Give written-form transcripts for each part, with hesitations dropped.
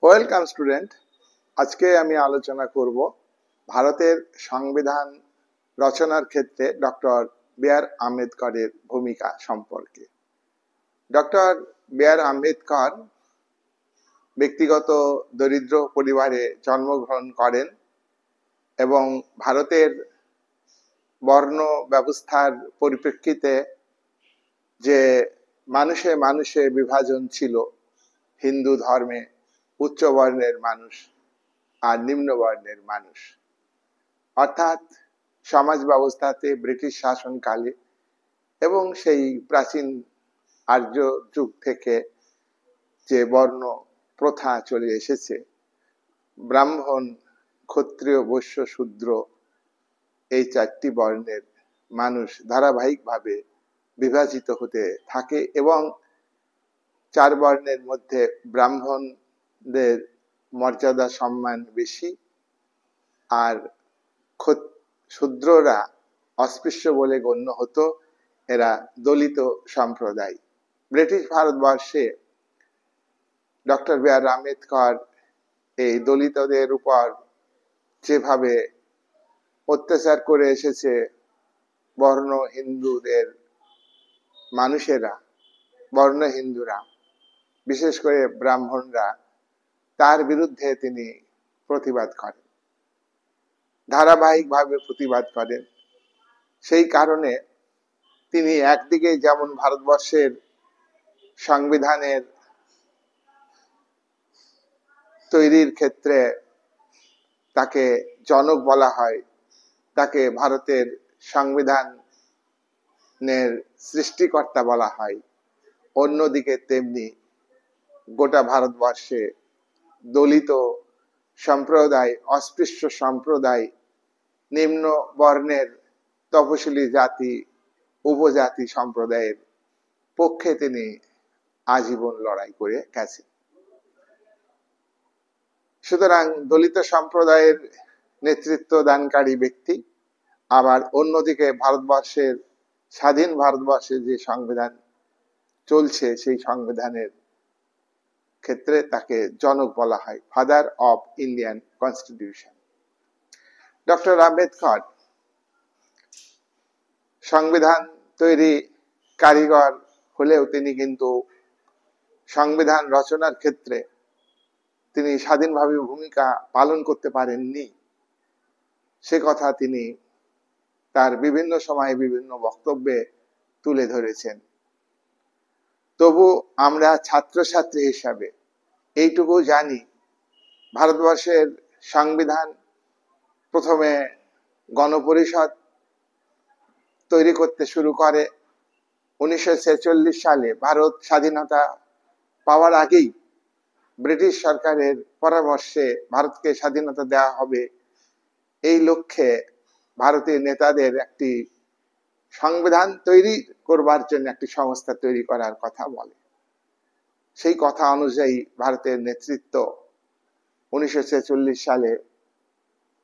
Welcome student. আজকে আমি আলোচনা করব ভারতের সংবিধান রচনার ক্ষেত্রে ডক্টর বি.আর. আম্বেদকরের ভূমিকা সম্পর্কে। Doctor B.R.. আম্বেদকর ব্যক্তিগত দরিদ্র পরিবারে জন্মগ্রহণ করেন এবং ভারতের বর্ণ ব্যবস্থার পরিপ্রেক্ষিতে যে মানুষে মানুষে বিভাজন ছিল, হিন্দু ধর্মে উচ্চ বর্ণের মানুষ আর নিম্ন বর্ণের মানুষ, অর্থাৎ সমাজ ব্যবস্থাতে ব্রিটিশ শাসনকালে এবং সেই প্রাচীন আর্য যুগ থেকে যে বর্ণ প্রথা চলে এসেছে, ব্রাহ্মণ, ক্ষত্রিয়, বৈশ্য, শূদ্র, এই চারটি বর্ণের মানুষ ধারাবাহিকভাবে বিভাজিত হতে থাকে এবং চার বর্ণের মধ্যে ব্রাহ্মণদের মর্যাদা সম্মান বেশি, আর শূদ্ররা অস্পৃশ্য বলে গণ্য হতো। এরা দলিত সম্প্রদায়। ব্রিটিশ ভারতবর্ষে ডক্টর বি.আর. আম্বেদকর এই দলিতদের উপর যেভাবে অত্যাচার করে এসেছে, বর্ণ হিন্দুদের মানুষেরা, বর্ণ হিন্দুরা, বিশেষ করে ব্রাহ্মণরা, তার বিরুদ্ধে তিনি প্রতিবাদ করেন, ধারাবাহিকভাবে প্রতিবাদ করেন। সেই কারণে তিনি একদিকে যেমন ভারতবর্ষের সংবিধানের তৈরির ক্ষেত্রে তাকে জনক বলা হয়, তাকে ভারতের সংবিধানের সৃষ্টিকর্তা বলা হয়, অন্যদিকে তেমনি গোটা ভারতবর্ষে দলিত সম্প্রদায়, অস্পৃশ্য সম্প্রদায়, নিম্ন বর্ণের তপশিলি জাতি, উপজাতি সম্প্রদায়ের পক্ষে তিনি আজীবন লড়াই করে গেছেন। সুতরাং দলিত সম্প্রদায়ের নেতৃত্ব দানকারী ব্যক্তি, আবার অন্যদিকে ভারতবর্ষের স্বাধীন ভারতবর্ষে যে সংবিধান চলছে, সেই সংবিধানের ক্ষেত্রে তাকে জনক বলা হয়, father of Indian constitution. Doctor Ambedkar সংবিধান তৈরি কারিগর হলেও তিনি কিন্তু সংবিধান রচনার ক্ষেত্রে তিনি স্বাধীনভাবে ভূমিকা পালন করতে পারেননি। সে কথা তিনি তার বিভিন্ন সময়ে বিভিন্ন বক্তব্যে তুলে ধরেছেন। তবু আমরা ছাত্রছাত্রী হিসাবে এইটুকু জানি, ভারতবর্ষের সংবিধান প্রথমে গণপরিষদ তৈরি করতে শুরু করে 1946 সালে। ভারত স্বাধীনতা পাওয়ার আগেই ব্রিটিশ সরকারের পরামর্শে ভারতকে স্বাধীনতা দেওয়া হবে, এই লক্ষ্যে ভারতের নেতাদের একটি সংবিধান তৈরি করবার জন্য একটি সংস্থা তৈরি করার কথা বলে। সেই কথা অনুযায়ী ভারতের নেতৃত্ব 1946 সালে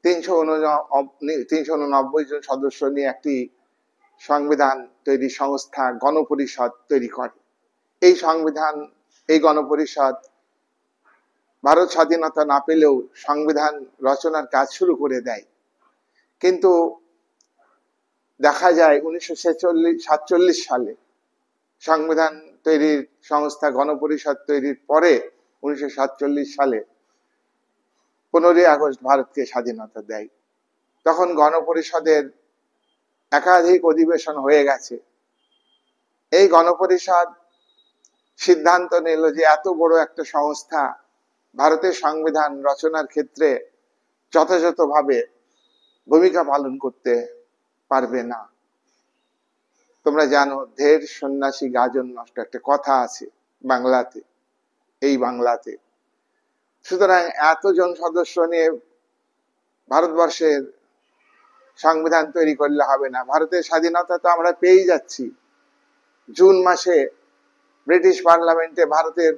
389 জন সদস্য নিয়ে একটি সংবিধান তৈরি সংস্থা গণপরিষদ তৈরি করে। এই গণপরিষদ ভারত স্বাধীনতা না পেলেও সংবিধান রচনার কাজ শুরু করে দেয়। কিন্তু দেখা যায় 1947 সালে সংবিধান তৈরির সংস্থা গণপরিষদ তৈরির পরে 1947 সালে 15ই আগস্ট ভারতকে স্বাধীনতা দেয়। তখন গণপরিষদের একাধিক অধিবেশন হয়ে গেছে। এই গণপরিষদ সিদ্ধান্ত নিল যে এত বড় একটা সংস্থা ভারতের সংবিধান রচনার ক্ষেত্রে যথাযথভাবে ভূমিকা পালন করতে পারবে না। তোমরা জানো, ঢের সন্ন্যাসী গাজন নষ্ট, একটা কথা আছে বাংলাতে, এই বাংলাতে। সুতরাং এতজন সদস্য নিয়ে ভারতবর্ষের সংবিধান তৈরি করলে হবে না। ভারতের স্বাধীনতা তো আমরা পেয়েই যাচ্ছি। জুন মাসে ব্রিটিশ পার্লামেন্টে ভারতের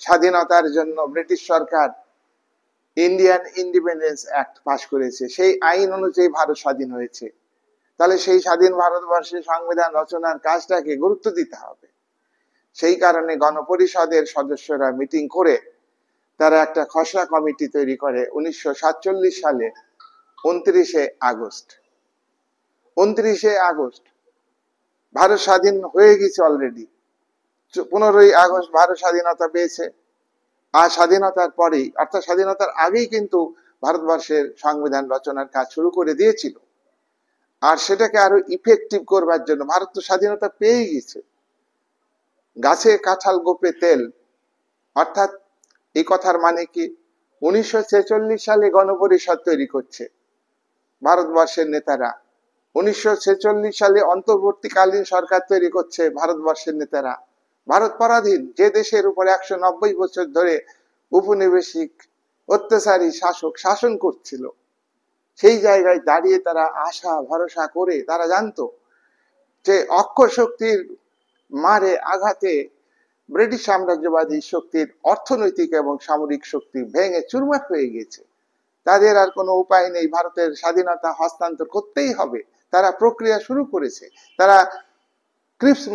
স্বাধীনতার জন্য ব্রিটিশ সরকার ইন্ডিয়ান ইন্ডিপেন্ডেন্স অ্যাক্ট পাশ করেছে। সেই আইন অনুযায়ী ভারত স্বাধীন হয়েছে। তাহলে সেই স্বাধীন ভারতবর্ষে সংবিধান রচনার কাজটাকে গুরুত্ব দিতে হবে। সেই কারণে গণপরিষদের সদস্যরা মিটিং করে তারা একটা খসড়া কমিটি তৈরি করে 1947 সালে 29 আগস্ট। 29 আগস্ট ভারত স্বাধীন হয়ে গেছে অলরেডি। 15 আগস্ট ভারত স্বাধীনতা পেয়েছে। আর স্বাধীনতার পরেই, অর্থাৎ স্বাধীনতার আগেই কিন্তু ভারতবর্ষের সংবিধান রচনার কাজ শুরু করে দিয়েছিল। আর সেটাকে আরো ইফেক্টিভ করবার জন্য, ভারত তো স্বাধীনতা পেয়ে গেছে, গাছে কাঁঠাল গোপে তেল, অর্থাৎ এই কথার মানে কি, 1946 সালে গণপরিষদ তৈরি করছে ভারতবর্ষের নেতারা। 1946 সালে অন্তর্বর্তীকালীন সরকার তৈরি করছে ভারতবর্ষের নেতারা। ভারত পরাধীন, যে দেশের উপরে 190 বছর ধরে উপনিবেশিক অত্যাচারী শাসক শাসন করছিল, সেই জায়গায় দাঁড়িয়ে তারা আশা ভরসা করে, তারা জানতো যে অক্ষর শক্তির মারে আঘাতে ব্রিটিশ সাম্রাজ্যবাদী শক্তির অর্থনৈতিক এবং সামরিক শক্তি ভেঙে চুরমার হয়ে গেছে। তাদের আর কোনো উপায় নেই, ভারতের স্বাধীনতা হস্তান্তর করতেই হবে। তারা প্রক্রিয়া শুরু করেছে, তারা ক্রিপস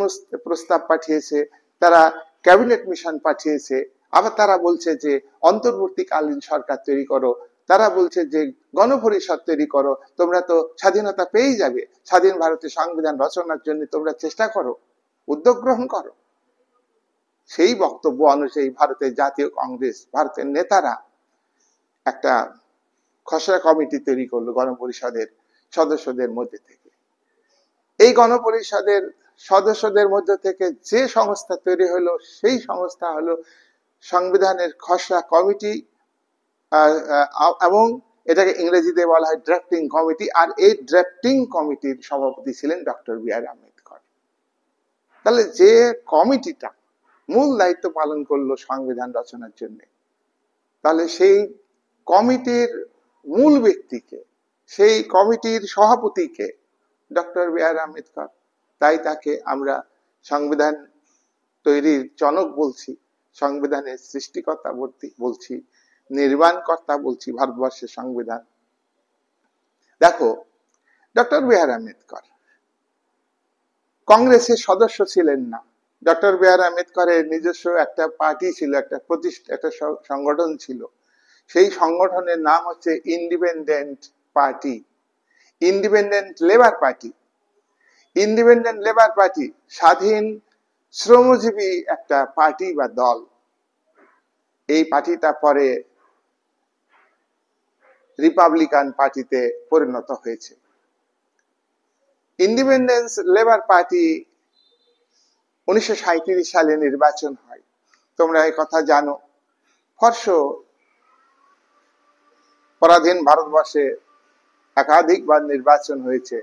প্রস্তাব পাঠিয়েছে, তারা ক্যাবিনেট মিশন পাঠিয়েছে, আবার তারা বলছে যে অন্তর্বর্তীকালীন সরকার তৈরি করো, তারা বলছে যে গণপরিষদ তৈরি করো, তোমরা তো স্বাধীনতা পেয়েই যাবে, স্বাধীন ভারতের সংবিধান রচনার জন্য তোমরা চেষ্টা করো, উদ্যোগ গ্রহণ করো। সেই বক্তব্য অনুযায়ী ভারতের জাতীয় কংগ্রেস, ভারতের নেতারা একটা খসড়া কমিটি তৈরি করলো গণপরিষদের সদস্যদের মধ্যে থেকে। এই গণপরিষদের সদস্যদের মধ্যে থেকে যে সংস্থা তৈরি হলো, সেই সংস্থা হলো সংবিধানের খসড়া কমিটি, এবং এটাকে ইংরেজিতে বলা হয় ড্রাফটিং কমিটি। আর এই ড্রাফটিং কমিটির সভাপতি ছিলেন ডক্টর বি.আর. আম্বেদকর। তাহলে যে কমিটিটা মূল দায়িত্ব পালন করলো সংবিধান রচনার জন্য, তাহলে সেই কমিটির মূল ব্যক্তিকে, সেই কমিটির সভাপতিকে ডক্টর বি.আর. আম্বেদকর। তাই তাকে আমরা সংবিধান তৈরির জনক বলছি, সংবিধানের সৃষ্টিকর্তা বলছি, নির্মাণকর্তা বলছি ভারতবর্ষের সংবিধান। দেখো, ডক্টর বি.আর. আম্বেদকর কংগ্রেসের সদস্য ছিলেন না। Doctor B.R.. আম্বেদকরের নিজস্ব একটা পার্টি ছিল, একটা সংগঠন ছিল। সেই সংগঠনের নাম হচ্ছে independent party, independent labour party. Independent labour party স্বাধীন শ্রমজীবী একটা পার্টি বা দল। এই পার্টিটা পরে রিপাবলিকান পার্টিতে পরিণত হয়েছে। ইন্ডিপেন্ডেন্স লেবার পার্টি 1937 সালে নির্বাচন হয়, তোমরা এই কথা জানো। ফর্স পরাধীন ভারতবর্ষে একাধিকবার নির্বাচন হয়েছে।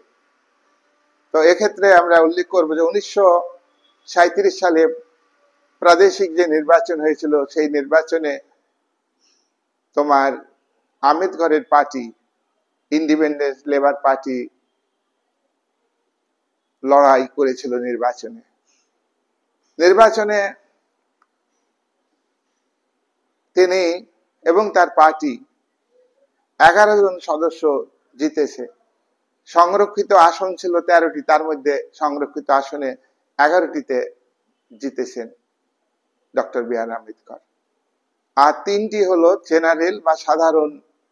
তো এক্ষেত্রে আমরা উল্লেখ করবো যে 1937 সালে প্রাদেশিক যে নির্বাচন হয়েছিল, সেই নির্বাচনে তোমার আম্বেদকরের পার্টি, ইন্ডিপেন্ডেন্স লেবার পার্টি লড়াই করেছিল নির্বাচনে তিনি এবং তার পার্টি 11 জন সদস্য জিতেছে। সংরক্ষিত আসন ছিল 13টি, তার মধ্যে সংরক্ষিত আসনে 11টিতে জিতেছেন ডক্টর বি.আর. আম্বেদকর। আর 3টি হলো জেনারেল বা সাধারণ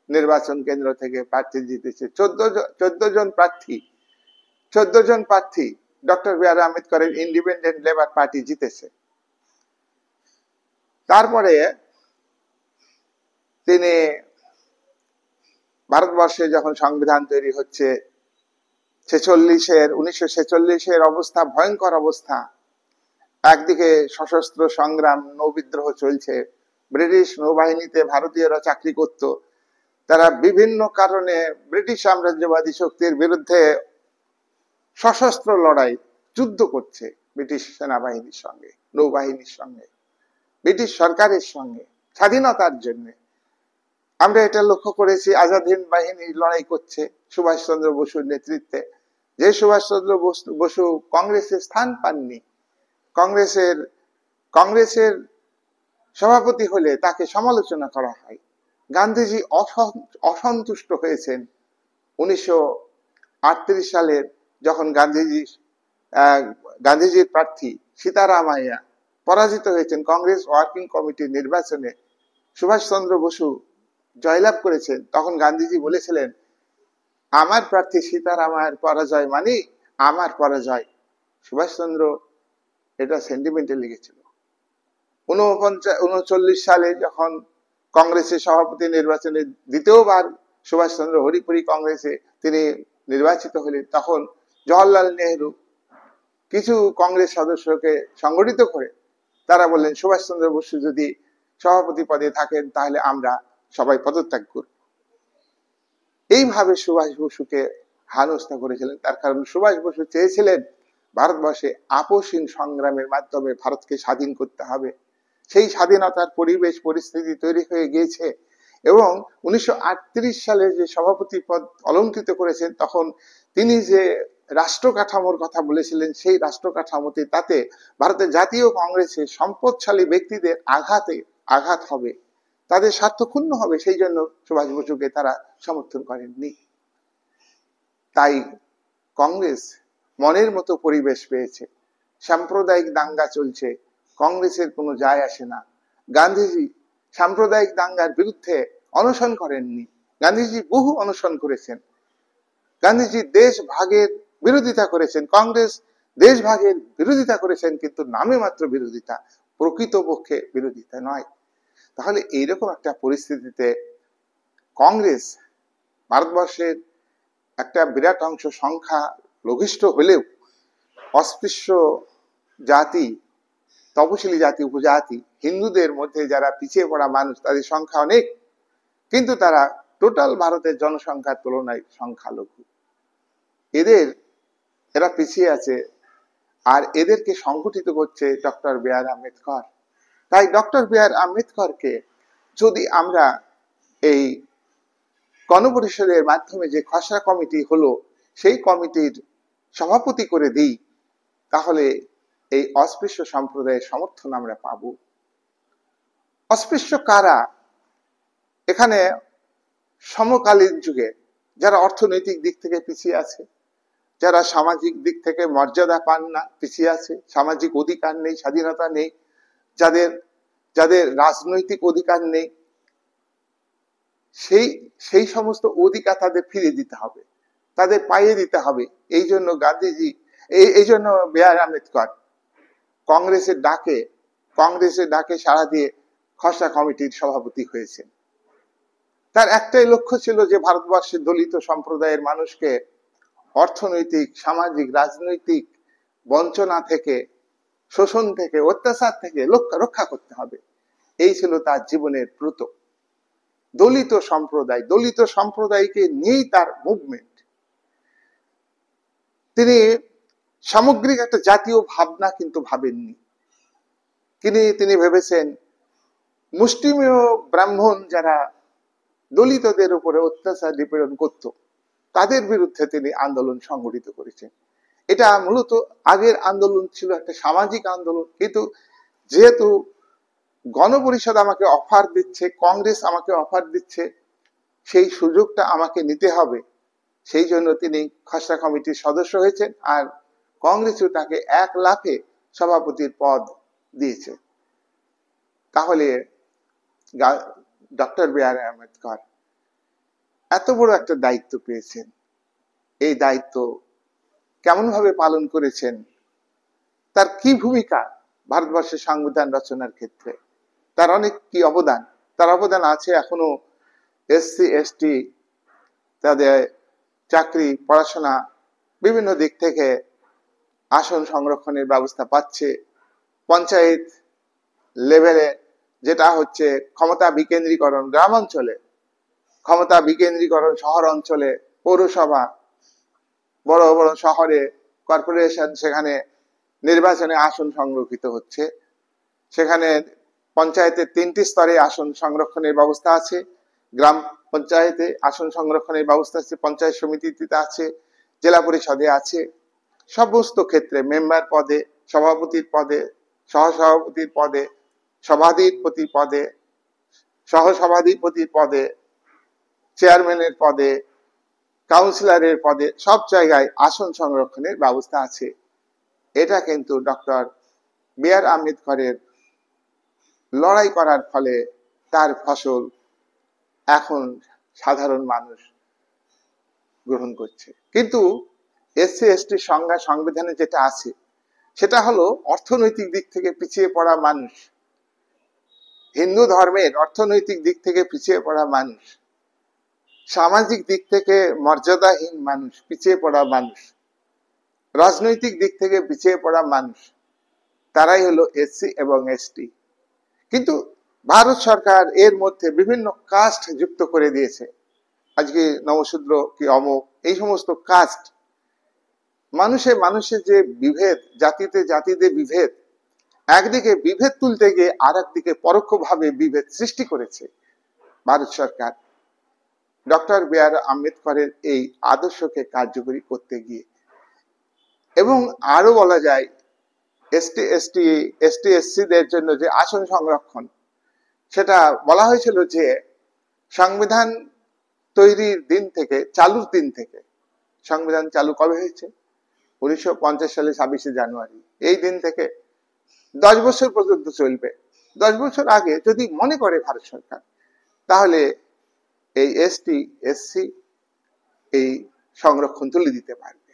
নির্বাচন কেন্দ্র থেকে প্রার্থী জিতেছে। 14 জন প্রার্থী ডক্টর বি.আর. আম্বেদকরের ইন্ডিপেন্ডেন্ট লেবার পার্টি জিতেছে। তারপরে তিনি ভারতবর্ষে যখন সংবিধান তৈরি হচ্ছে, 1946-এর অবস্থা ভয়ঙ্কর অবস্থা। একদিকে সশস্ত্র সংগ্রাম, নৌবিদ্রোহ চলছে, ব্রিটিশ নৌবাহিনীতে ভারতীয়রা চাকরি করত, তারা বিভিন্ন কারণে ব্রিটিশ সাম্রাজ্যবাদী শক্তির বিরুদ্ধে সশস্ত্র লড়াই, যুদ্ধ করছে ব্রিটিশ সেনাবাহিনীর সঙ্গে, নৌবাহিনীর সঙ্গে, ব্রিটিশ সরকারের সঙ্গে স্বাধীনতার জন্য। আমরা এটা লক্ষ্য করেছি, আজাদ হিন্দ বাহিনী লড়াই করছে সুভাষচন্দ্র বসুর নেতৃত্বে। যে সুভাষচন্দ্র বসু কংগ্রেসের স্থান পাননি, কংগ্রেসের সভাপতি হলে তাকে সমালোচনা করা হয়। গান্ধীজি অসন্তুষ্ট হয়েছেন 1938 সালে, যখন গান্ধীজির প্রার্থী সীতারামাইয়া পরাজিত হয়েছেন কংগ্রেস ওয়ার্কিং কমিটির নির্বাচনে। সুভাষচন্দ্র বসু জয়লাভ করেছেন, তখন গান্ধীজি বলেছিলেন, আমার প্রার্থী সীতারামের পরাজয় মানে আমার পরাজয়। সুভাষচন্দ্র এটা সেন্টিমেন্টে লিখেছিল। 39 সালে যখন কংগ্রেসের সভাপতি নির্বাচনে দ্বিতীয়বার সুভাষচন্দ্র হরিপুরি কংগ্রেসে তিনি নির্বাচিত হলেন, তখন জওহরলাল নেহেরু কিছু কংগ্রেস সদস্যকে সংগঠিত করে তারা বললেন, সুভাষচন্দ্র বসু যদি সভাপতি পদে থাকেন তাহলে আমরা সবাই পদত্যাগ করব। এইভাবে সুভাষ বসুকে হেনস্থা করেছিলেন। তার কারণ সুভাষ বসু চেয়েছিলেন ভারতবর্ষে আপোষহীন সংগ্রামের মাধ্যমে ভারতকে স্বাধীন করতে হবে। সেই স্বাধীনতার পরিবেশ পরিস্থিতি তৈরি হয়ে গিয়েছে এবং 1938 সালে যে সভাপতি পদ অলঙ্কৃত করেছেন, তখন তিনি যে রাষ্ট্র কাঠামোর কথা বলেছিলেন, সেই রাষ্ট্র কাঠামোতে তাতে ভারতের জাতীয় কংগ্রেসে সম্পদশালী ব্যক্তিদের আঘাত হবে, তাদের স্বার্থ ক্ষুণ্ণ হবে, সেই জন্য সুভাষ বসুকে তারা সমর্থন করেননি। তাই কংগ্রেস মনের মতো পরিবেশ পেয়েছে, সাম্প্রদায়িক দাঙ্গা চলছে, কংগ্রেসের কোনো যায় আসে না। গান্ধীজি সাম্প্রদায়িক দাঙ্গার বিরুদ্ধে অনশন করেননি, গান্ধীজি বহু অনশন করেছেন। গান্ধীজি দেশ ভাগের বিরোধিতা করেছেন, কংগ্রেস দেশ ভাগের বিরোধিতা করেছেন, কিন্তু নামে মাত্র বিরোধিতা, প্রকৃতপক্ষে বিরোধিতা নয়। তাহলে এইরকম একটা পরিস্থিতিতে কংগ্রেস ভারতবর্ষের একটা বিরাট অংশ সংখ্যা লঘিষ্ঠ হলেও অস্পৃশ্য জাতি, তপশিলি জাতি, উপজাতি, হিন্দুদের মধ্যে যারা পিছিয়ে পড়া মানুষ, তাদের সংখ্যা অনেক, কিন্তু তারা টোটাল ভারতের জনসংখ্যার তুলনায় সংখ্যালঘু। এরা পিছিয়ে আছে, আর এদেরকে সংগঠিত করছে ডক্টর বি আর আম্বেদকর। তাই ডক্টর বি আর আম্বেদকরকে যদি আমরা এই গণপরিষদের মাধ্যমে যে খসড়া কমিটি হলো, সেই কমিটির সভাপতি করে দিই, তাহলে এই অস্পৃশ্য সম্প্রদায়ের সমর্থন আমরা পাব। অস্পৃশ্য কারা? এখানে সমকালীন যুগে যারা অর্থনৈতিক দিক থেকে পিছিয়ে আছে, যারা সামাজিক দিক থেকে মর্যাদা পান না, পিছিয়ে আছে, সামাজিক অধিকার নেই, স্বাধীনতা নেই, যাদের রাজনৈতিক অধিকার নেই, সেই সমস্ত অধিকার তাদের ফিরিয়ে দিতে হবে, তাদের পাইয়ে দিতে হবে। এই জন্য গান্ধীজি, এই জন্য বি আর আম্বেদকর কংগ্রেসের ডাকে সাড়া দিয়ে খসড়া কমিটির সভাপতি হয়েছেন। তার একটাই লক্ষ্য ছিল যে ভারতবর্ষের দলিত সম্প্রদায়ের মানুষকে অর্থনৈতিক, সামাজিক, রাজনৈতিক বঞ্চনা থেকে, শোষণ থেকে, অত্যাচার থেকে রক্ষা করতে হবে। এই ছিল তার জীবনের ব্রত। দলিত সম্প্রদায়কে নিয়েই তার মুভমেন্ট। তিনি সামগ্রিক একটা জাতীয় ভাবনা কিন্তু ভাবেননি। তিনি ভেবেছেন মুষ্টিমেয় ব্রাহ্মণ যারা দলিতদের উপরে অত্যাচার নিপীড়ন করত, তাদের বিরুদ্ধে তিনি আন্দোলন সংগঠিত করেছেন। এটা মূলত আগের আন্দোলন ছিল একটা সামাজিক আন্দোলন, কিন্তু যেহেতু গণপরিষদ আমাকে অফার দিচ্ছে, কংগ্রেস আমাকে অফার দিচ্ছে, সেই সুযোগটা আমাকে নিতে হবে, সেই জন্য তিনি খসড়া কমিটির সদস্য হয়েছেন। আর কংগ্রেসও তাকে 1 লাফে সভাপতির পদ দিয়েছে। তাহলে ডক্টর বি আর আম্বেদকর এত বড় একটা দায়িত্ব পেয়েছেন, এই দায়িত্ব কেমন ভাবে পালন করেছেন, তার কি ভূমিকা ভারতবর্ষের সংবিধান রচনার ক্ষেত্রে, তার অনেক কি অবদান। তার অবদান আছে এখনো এসসি এসটি তাদের চাকরি, পড়াশোনা, বিভিন্ন দিক থেকে আসন সংরক্ষণের ব্যবস্থা পাচ্ছে। পঞ্চায়েত লেভেলে যেটা হচ্ছে ক্ষমতা বিকেন্দ্রীকরণ, গ্রাম অঞ্চলে ক্ষমতা বিকেন্দ্রীকরণ, শহর অঞ্চলে পৌরসভা, বড় বড় শহরে কর্পোরেশন, সেখানে নির্বাচনে আসন সংরক্ষিত হচ্ছে। সেখানে পঞ্চায়েতের 3টি স্তরে আসন সংরক্ষণের ব্যবস্থা আছে, গ্রাম পঞ্চায়েতে আসন সংরক্ষণের ব্যবস্থা আছে, পঞ্চায়েত সমিতিতে আছে, জেলা পরিষদে আছে। সমস্ত ক্ষেত্রে মেম্বার পদে, সভাপতির পদে, সহসভাপতির পদে, সভাধিপতির পদে, সহসভাধিপতির পদে, চেয়ারম্যানের পদে, কাউন্সিলরের পদে, সব জায়গায় আসন সংরক্ষণের ব্যবস্থা আছে। এটা কিন্তু ডক্টর বি আর আম্বেদকরের লড়াই করার ফলে তার ফসল এখন সাধারণ মানুষ গ্রহণ করছে। কিন্তু এসসি এসটি সংজ্ঞা সংবিধানে যেটা আছে সেটা হলো অর্থনৈতিক দিক থেকে পিছিয়ে পড়া মানুষ, হিন্দু ধর্মের অর্থনৈতিক দিক থেকে পিছিয়ে পড়া মানুষ, সামাজিক দিক থেকে মর্যাদাহীন মানুষ, পিছিয়ে পড়া মানুষ, রাজনৈতিক দিক থেকে পিছিয়ে পড়া মানুষ, তারাই হলো এসসি এবং এসটি। কিন্তু ভারত সরকার এর মধ্যে বিভিন্ন কাস্ট যুক্ত করে দিয়েছে। আজকে নমশূদ্র কি অমুক, এই সমস্ত কাস্ট, মানুষের যে বিভেদ, জাতিতে জাতিতে বিভেদ, একদিকে বিভেদ তুলতে গিয়ে আর একদিকে পরোক্ষভাবে বিভেদ সৃষ্টি করেছে ভারত সরকার ডক্টর বি আর আম্বেদকরের এই আদর্শকে কার্যকরী করতে গিয়ে। এবং আরো বলা যায় এসটি এসসিদের জন্য যে আসন সংরক্ষণ, সেটা বলা হয়েছিল যে সংবিধান তৈরির দিন থেকে, চালুর দিন থেকে, সংবিধান চালু কবে হয়েছে? 1950 সালে 26শে জানুয়ারি। এই দিন থেকে 10 বছর পর্যন্ত চলবে। 10 বছর আগে যদি মনে করে ভারত সরকার, তাহলে এই এসটি এসসি এই সংরক্ষণ তুলে দিতে পারবে।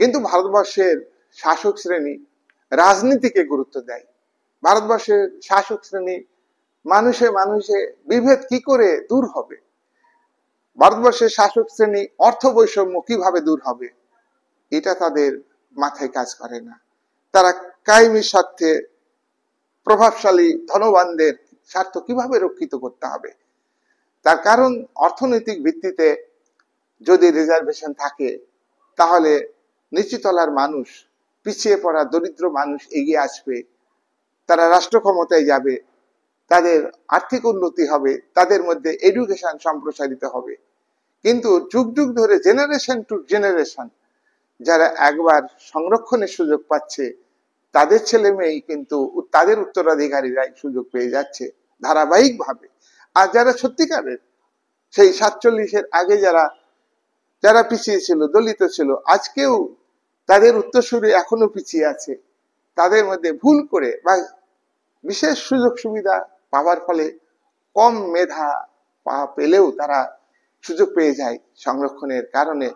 কিন্তু ভারতবর্ষের শাসক শ্রেণী রাজনীতিকে গুরুত্ব দেয়। ভারতবর্ষের শাসক শ্রেণী মানুষে মানুষে বিভেদ কি করে দূর হবে, ভারতবর্ষের শাসক শ্রেণী অর্থ বৈষম্য কিভাবে দূর হবে, এটা তাদের মাথায় কাজ করে না। তারা কায়েমি স্বার্থে প্রভাবশালী ধনবানদের স্বার্থ কিভাবে রক্ষিত করতে হবে, তার কারণ অর্থনৈতিক ভিত্তিতে যদি রিজার্ভেশন থাকে তাহলে নিচুতলার মানুষ, পিছিয়ে পড়া দরিদ্র মানুষ এগিয়ে আসবে, তারা রাষ্ট্র ক্ষমতায় যাবে, তাদের আর্থিক উন্নতি হবে, তাদের মধ্যে এডুকেশন সম্প্রসারিত হবে। কিন্তু যুগ যুগ ধরে জেনারেশন টু জেনারেশন যারা একবার সংরক্ষণের সুযোগ পাচ্ছে, তাদের ছেলে মেয়ে কিন্তু তাদের উত্তরাধিকারীরাই সুযোগ পেয়ে যাচ্ছে ধারাবাহিকভাবে। আর যারা সত্যিকারের সেই 47-এর আগে যারা পিছিয়ে ছিল, দলিত ছিল, আজকেও তাদের উত্তরসূরি এখনো পিছিয়ে আছে, তাদের মধ্যে ভুল করে বা বিশেষ সুযোগ সুবিধা পাওয়ার ফলে কম মেধা পেলেও তারা সুযোগ পেয়ে যায় সংরক্ষণের কারণে,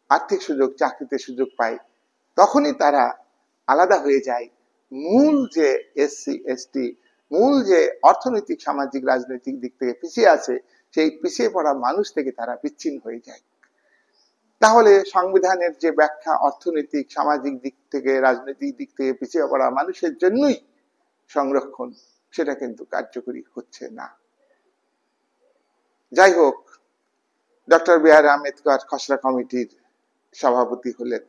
আর্থিক সুযোগ, চাকরিতে সুযোগ পায়, তখনই তারা আলাদা হয়ে যায়। মূল যে এসসি এসটি, মূল যে অর্থনৈতিক সামাজিক রাজনৈতিক দিক থেকে পিছিয়ে আছে, সেই পিছিয়ে পড়া মানুষ থেকে তারা বিচ্ছিন্ন হয়ে যায়। তাহলে সংবিধানের যে ব্যাখ্যা অর্থনৈতিক সামাজিক দিক থেকে রাজনৈতিক দিক থেকে পিছিয়ে পড়া মানুষের জন্যই সংরক্ষণ, সেটা কিন্তু কার্যকরী হচ্ছে না। যাই হোক, ডক্টর বি আর আম্বেদকর খসড়া কমিটির সভাপতি হলেন।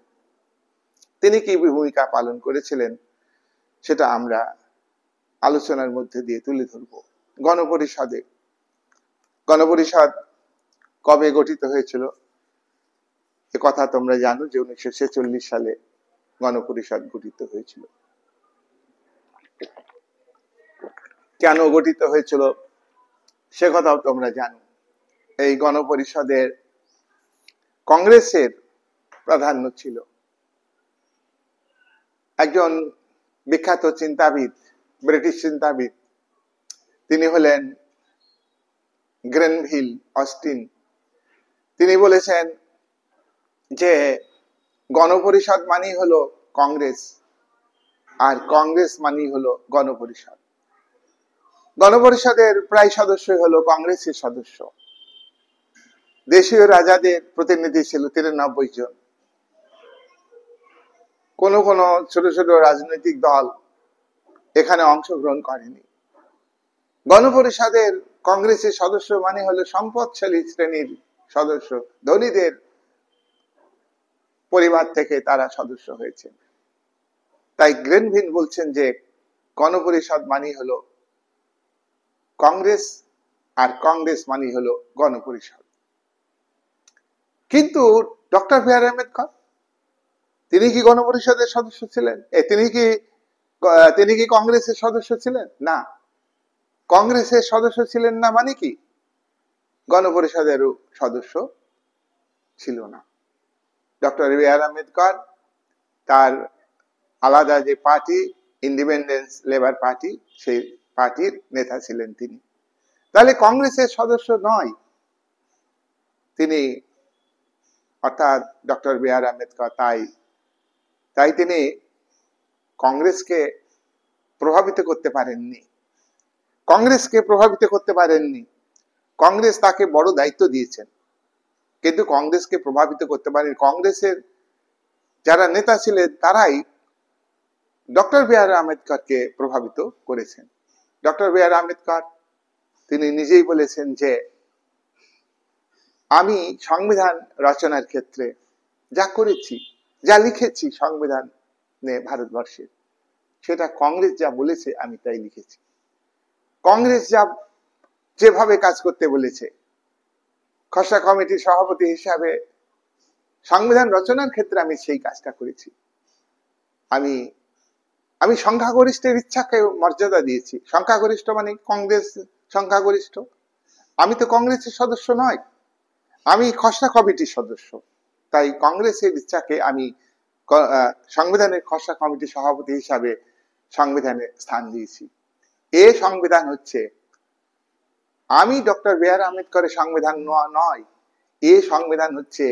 তিনি কি ভূমিকা পালন করেছিলেন সেটা আমরা আলোচনার মধ্যে দিয়ে তুলে ধরব। গণপরিষদ কবে গঠিত হয়েছিল এ কথা তোমরা জানো যে 1946 সালে গণপরিষদ গঠিত হয়েছিল। কেন গঠিত হয়েছিল সে কথাও তোমরা জানো। এই গণপরিষদের কংগ্রেসের প্রাধান্য ছিল। একজন বিখ্যাত চিন্তাবিদ, ব্রিটিশ চিন্তাবিদ, তিনি হলেন গ্রেনভিল অস্টিন। তিনি বলেছেন যে গণপরিষদ মানেই হলো কংগ্রেস, আর কংগ্রেস মানেই হলো গণপরিষদ। গণপরিষদের প্রায় সদস্যই হলো কংগ্রেসের সদস্য। দেশীয় রাজাদের প্রতিনিধি ছিল 93 জন। কোন কোন ছোট ছোট রাজনৈতিক দল এখানে অংশগ্রহণ করেনি। গণপরিষদের কংগ্রেসের সদস্য মানে হলো সম্পদশালী শ্রেণীর সদস্য, ধনীদের পরিবার থেকে তারা সদস্য হয়েছে। তাই গ্রেনভিল বলছেন যে গণপরিষদ মানে হলো কংগ্রেস, আর কংগ্রেস মানে হলো গণপরিষদ। কিন্তু ডক্টর বি আর আম্বেদকর তিনি কি গণপরিষদের সদস্য ছিলেন? তিনি কি কংগ্রেসের সদস্য ছিলেন? না। কংগ্রেসের সদস্য ছিলেন না মানে কি গণপরিষদেরও সদস্য ছিল না। ডক্টর বি আর আম্বেদকর তার আলাদা যে পার্টি, ইন্ডিপেন্ডেন্স লেবার পার্টি, সেই পার্টির নেতা ছিলেন তিনি। তাহলে কংগ্রেসের সদস্য নয় তিনি, অর্থাৎ ডক্টর বি আর আম্বেদকর। তাই তিনি কংগ্রেসকে প্রভাবিত করতে পারেননি, কংগ্রেসকে প্রভাবিত করতে পারেননি। কংগ্রেস তাকে বড় দায়িত্ব দিয়েছেন, কিন্তু কংগ্রেসকে প্রভাবিত করতে পারেন। কংগ্রেসের যারা নেতা ছিলেন তারাই ডক্টর বি আর আম্বেদকরকে প্রভাবিত করেছেন। ডক্টর বি আর আম্বেদকর তিনি নিজেই বলেছেন যে আমি সংবিধান রচনার ক্ষেত্রে যা করেছি, যা লিখেছি সংবিধানে ভারতবর্ষের, সেটা কংগ্রেস যা বলেছে আমি তাই লিখেছি। কংগ্রেস যেভাবে কাজ করতে বলেছে, খসড়া কমিটির সভাপতি হিসাবে সংবিধান রচনার ক্ষেত্রে আমি সেই কাজটা করেছি। আমি সংখ্যাগরিষ্ঠের ইচ্ছাকে মর্যাদা দিয়েছি। সংখ্যাগরিষ্ঠ মানে কংগ্রেস সংখ্যাগরিষ্ঠ। আমি তো কংগ্রেসের সদস্য নয়, আমি খসড়া কমিটির সদস্য। তাই কংগ্রেসের ইচ্ছাকে আমি সংবিধানের খসড়া কমিটির সভাপতি হিসাবে সংবিধানে স্থান দিয়েছি। এ সংবিধান হচ্ছে, আমি ডক্টর বি আর আম্বেদকরের সংবিধান নয়, এ সংবিধান হচ্ছে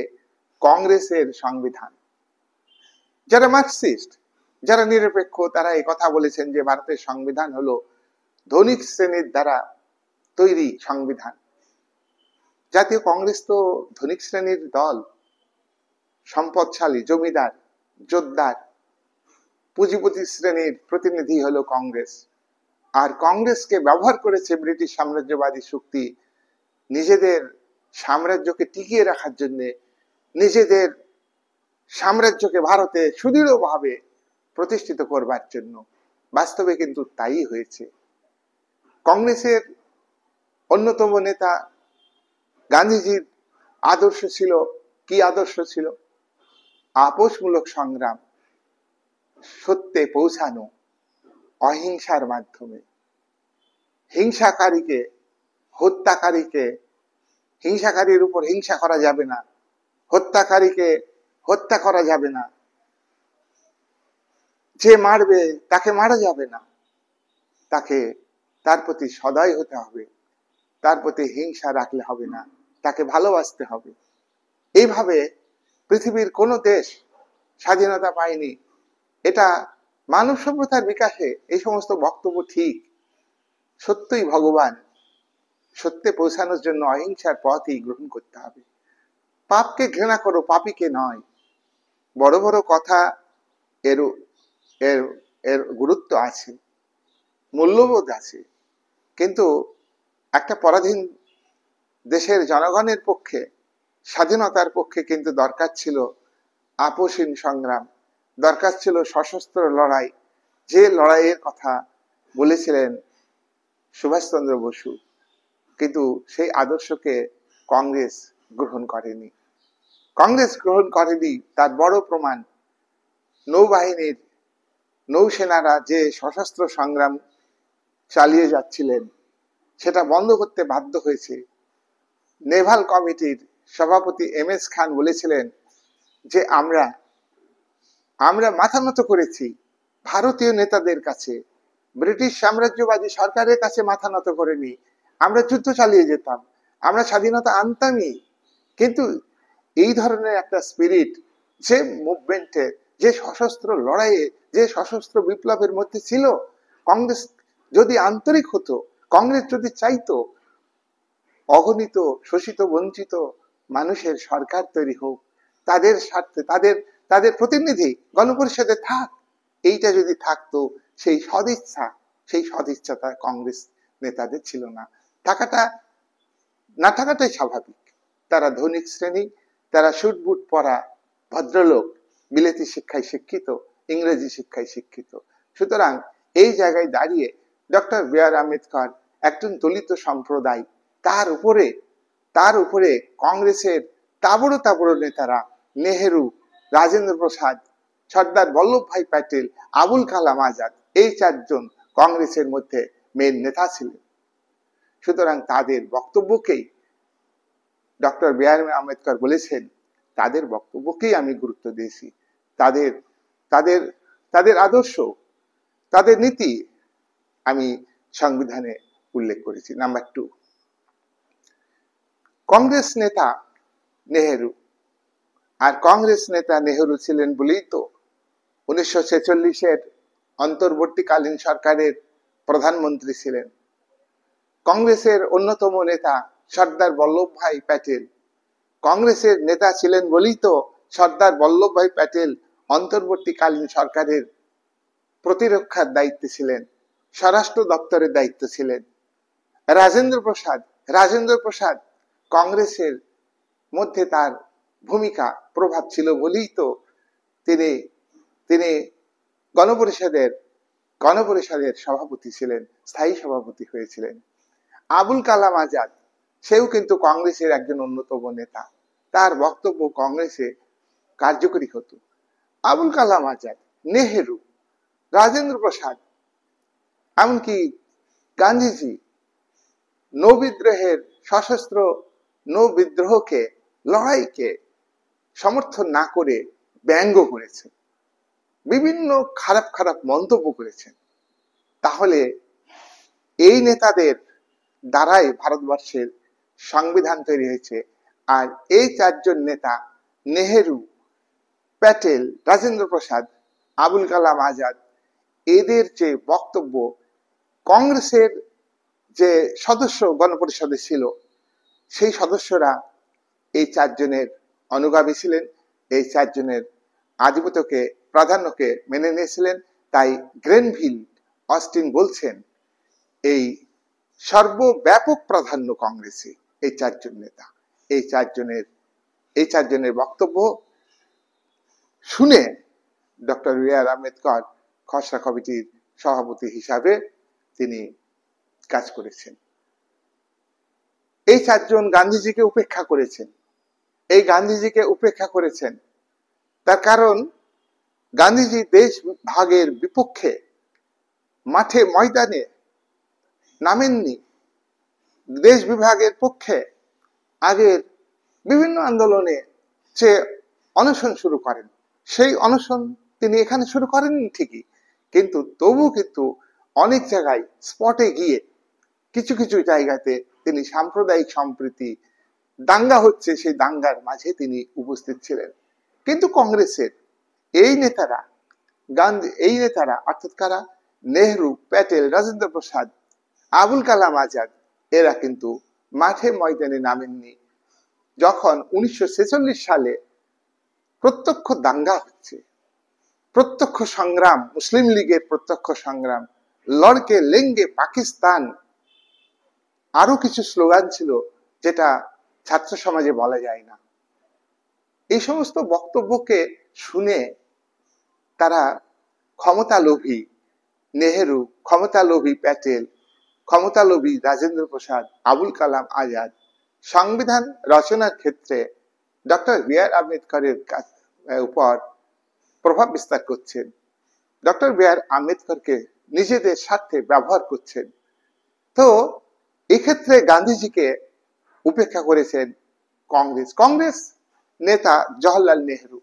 কংগ্রেসের সংবিধান। যারা মার্কসিস্ট, যারা নিরপেক্ষ, তারা এই কথা বলেছেন যে ভারতের সংবিধান হলো ধনিক শ্রেণীর দ্বারা তৈরি সংবিধান। জাতীয় কংগ্রেস তো ধনিক শ্রেণীর দল, সম্পদশালী, জমিদার, জোরদার, পুঁজিপতি শ্রেণীর প্রতিনিধি হলো কংগ্রেস। আর কংগ্রেসকে ব্যবহার করেছে ব্রিটিশ সাম্রাজ্যবাদী শক্তি নিজেদের সাম্রাজ্যকে টিকিয়ে রাখার জন্য, নিজেদের সাম্রাজ্যকে ভারতে সুদৃঢ়ভাবে প্রতিষ্ঠিত করবার জন্য। বাস্তবে কিন্তু তাই হয়েছে। কংগ্রেসের অন্যতম নেতা গান্ধীজির আদর্শ ছিল কি? আদর্শ ছিল আপোষমূলক সংগ্রাম, সত্যে পৌঁছানো, অহিংসার মাধ্যমে। হিংসাকারীকে, হিংসাকারীর উপর হিংসা করা যাবে না, হত্যাকারীকে হত্যা করা যাবে না, যে মারবে তাকে মারা যাবে না, তার প্রতি সদয় হতে হবে, তার প্রতি হিংসা রাখলে হবে না, তাকে ভালোবাসতে হবে। এইভাবে পৃথিবীর কোন দেশ স্বাধীনতা পায়নি। এটা মানব সভ্যতার বিকাশে এই সমস্ত বক্তব্য ঠিক। সত্যই ভগবান, সত্যে পৌঁছানোর জন্য অহিংসার পথই গ্রহণ করতে হবে। পাপকে ঘৃণা করো, পাপীকে নয়। বড় বড় কথা, এর এর এর গুরুত্ব আছে, মূল্যবোধ আছে, কিন্তু একটা পরাধীন দেশের জনগণের পক্ষে, স্বাধীনতার পক্ষে কিন্তু দরকার ছিল আপোষহীন সংগ্রাম, দরকার ছিল সশস্ত্র লড়াই। যে লড়াইয়ের কথা বলেছিলেন সুভাষচন্দ্র বসু, কিন্তু সেই আদর্শকে কংগ্রেস গ্রহণ করেনি। কংগ্রেস গ্রহণ করেনি, তার বড় প্রমাণ নৌবাহিনীর, নৌসেনারা যে সশস্ত্র সংগ্রাম চালিয়ে যাচ্ছিলেন সেটা বন্ধ করতে বাধ্য হয়েছে। নেভাল কমিটির সভাপতি এম এস খান বলেছিলেন যে আমরা মাথা নত করেছি ভারতীয় নেতাদের কাছে, ব্রিটিশ সাম্রাজ্যবাদী সরকারের কাছে মাথা নত করেনি। আমরা যুদ্ধ চালিয়ে যেতাম, আমরা স্বাধীনতা আনতামই, কিন্তু এই ধরনের একটা স্পিরিট, যে মুভমেন্টে, যে সশস্ত্র লড়াইয়ে, যে সশস্ত্র বিপ্লবের মধ্যে ছিল, কংগ্রেস যদি আন্তরিক হতো, কংগ্রেস যদি চাইতো অগণিত শোষিত বঞ্চিত মানুষের সরকার তৈরি হোক, তাদের স্বার্থে তাদের প্রতিনিধি গণপরিষদে থাক, এইটা যদি থাকতো, সেই সদিচ্ছা তার কংগ্রেস নেতাদের ছিল না। না থাকাটাই স্বাভাবিক। তারা ধনিক শ্রেণী, তারা সুট বুট পরা ভদ্রলোক, বিলেতি শিক্ষায় শিক্ষিত, ইংরেজি শিক্ষায় শিক্ষিত। সুতরাং এই জায়গায় দাঁড়িয়ে ডক্টর বি আর আম্বেদকর একজন দলিত সম্প্রদায়, তার উপরে কংগ্রেসের তাবড় নেতারা নেহেরু, রাজেন্দ্র প্রসাদ, সর্দার বল্লভভাই প্যাটেল, আবুল কালাম আজাদ, এই চারজন কংগ্রেসের মধ্যে মেন নেতা ছিলেন। সুতরাং তাদের বক্তব্যকেই ডক্টর বি আর আম্বেদকর বলেছেন, তাদের বক্তব্যকেই আমি গুরুত্ব দিয়েছি, তাদের আদর্শ, তাদের নীতি আমি সংবিধানে উল্লেখ করেছি। নাম্বার 2, কংগ্রেস নেতা নেহেরু, আর কংগ্রেস নেতা নেহেরু ছিলেন বলেই তো 1946-এর অন্তর্বর্তীকালীন সরকারের প্রধানমন্ত্রী ছিলেন। কংগ্রেসের অন্যতম নেতা সর্দার বল্লভভাই প্যাটেল, কংগ্রেসের নেতা ছিলেন বলেই তো সর্দার বল্লভভাই প্যাটেল অন্তর্বর্তীকালীন সরকারের প্রতিরক্ষার দায়িত্বে ছিলেন, স্বরাষ্ট্র দপ্তরের দায়িত্ব ছিলেন। রাজেন্দ্র প্রসাদ কংগ্রেসের মধ্যে তার ভূমিকা প্রভাব ছিল বলেই তো তিনি তিনি গণপরিষদের সভাপতি ছিলেন, স্থায়ী সভাপতি হয়েছিলেন। আবুল কালাম আজাদ, সেও কিন্তু কংগ্রেসের একজন অন্যতম নেতা, তার বক্তব্য কংগ্রেসে কার্যকরী হতো। আবুল কালাম আজাদ, নেহেরু, রাজেন্দ্র প্রসাদ, এমনকি গান্ধীজি নৌবিদ্রোহের সশস্ত্র নৌবিদ্রোহকে, লড়াইকে সমর্থন না করে ব্যঙ্গ করেছেন, বিভিন্ন খারাপ খারাপ মন্তব্য করেছেন। তাহলে এই নেতাদের দ্বারাই ভারতবর্ষের সংবিধান তৈরি হয়েছে। আর এই চারজন নেতা নেহেরু, প্যাটেল, রাজেন্দ্র প্রসাদ, আবুল কালাম আজাদ, এদের যে বক্তব্য, কংগ্রেসের যে সদস্য গণপরিষদে ছিল সেই সদস্যরা এই চারজনের অনুগামী ছিলেন, এই চারজনের আধিপত্যকে, প্রাধান্যকে মেনে নিয়েছিলেন। তাই গ্রেনভিল অস্টিন বলছেন এই সর্বব্যাপক প্রাধান্য কংগ্রেসে এই চারজন নেতা, এই চারজনের বক্তব্য শুনে ডক্টর বি আর আম্বেদকর খসড়া কমিটির সভাপতি হিসাবে তিনি কাজ করেছেন। এই চারজন গান্ধীজিকে উপেক্ষা করেছেন। এই গান্ধীজিকে উপেক্ষা করেছেন তার কারণ গান্ধীজি দেশ ভাগের বিপক্ষে মাঠে ময়দানে নামেননি। দেশ বিভাগের পক্ষে আগের বিভিন্ন আন্দোলনে সে অনশন শুরু করেন। সেই অনশন তিনি এখানে শুরু করেননি ঠিকই, কিন্তু তবু কিন্তু অনেক জায়গায় স্পটে গিয়ে কিছু কিছু জায়গাতে তিনি সাম্প্রদায়িক সম্প্রীতি, দাঙ্গা হচ্ছে সেই দাঙ্গার মাঝে তিনি উপস্থিত ছিলেন। কিন্তু কংগ্রেসের এই নেতারা অর্থাৎ কারা, নেহরু, প্যাটেল, রাজেন্দ্র প্রসাদ, আবুল কালাম আজাদ, এরা কিন্তু মাঠে ময়দানে নামেননি। যখন 1946 সালে প্রত্যক্ষ দাঙ্গা হচ্ছে, প্রত্যক্ষ সংগ্রাম, মুসলিম লীগের প্রত্যক্ষ সংগ্রাম, লড়কে লেঙ্গে পাকিস্তান, আরো কিছু স্লোগান ছিল যেটা ছাত্র সমাজে বলা যায় না। এই সমস্ত বক্তব্যকে শুনে তারা ক্ষমতালোভী নেহেরু, ক্ষমতালোভী প্যাটেল, ক্ষমতালোভী রাজেন্দ্র প্রসাদ, আবুল কালাম আজাদ সংবিধান রচনার ক্ষেত্রে ডক্টর বি আর আম্বেদকরের উপর প্রভাব বিস্তার করছেন, ডক্টর বি আর আম্বেদকরকে নিজেদের স্বার্থে ব্যবহার করছেন। তো এক্ষেত্রে গান্ধীজিকে উপেক্ষা করেছেন কংগ্রেস নেতা জওহরলাল নেহেরু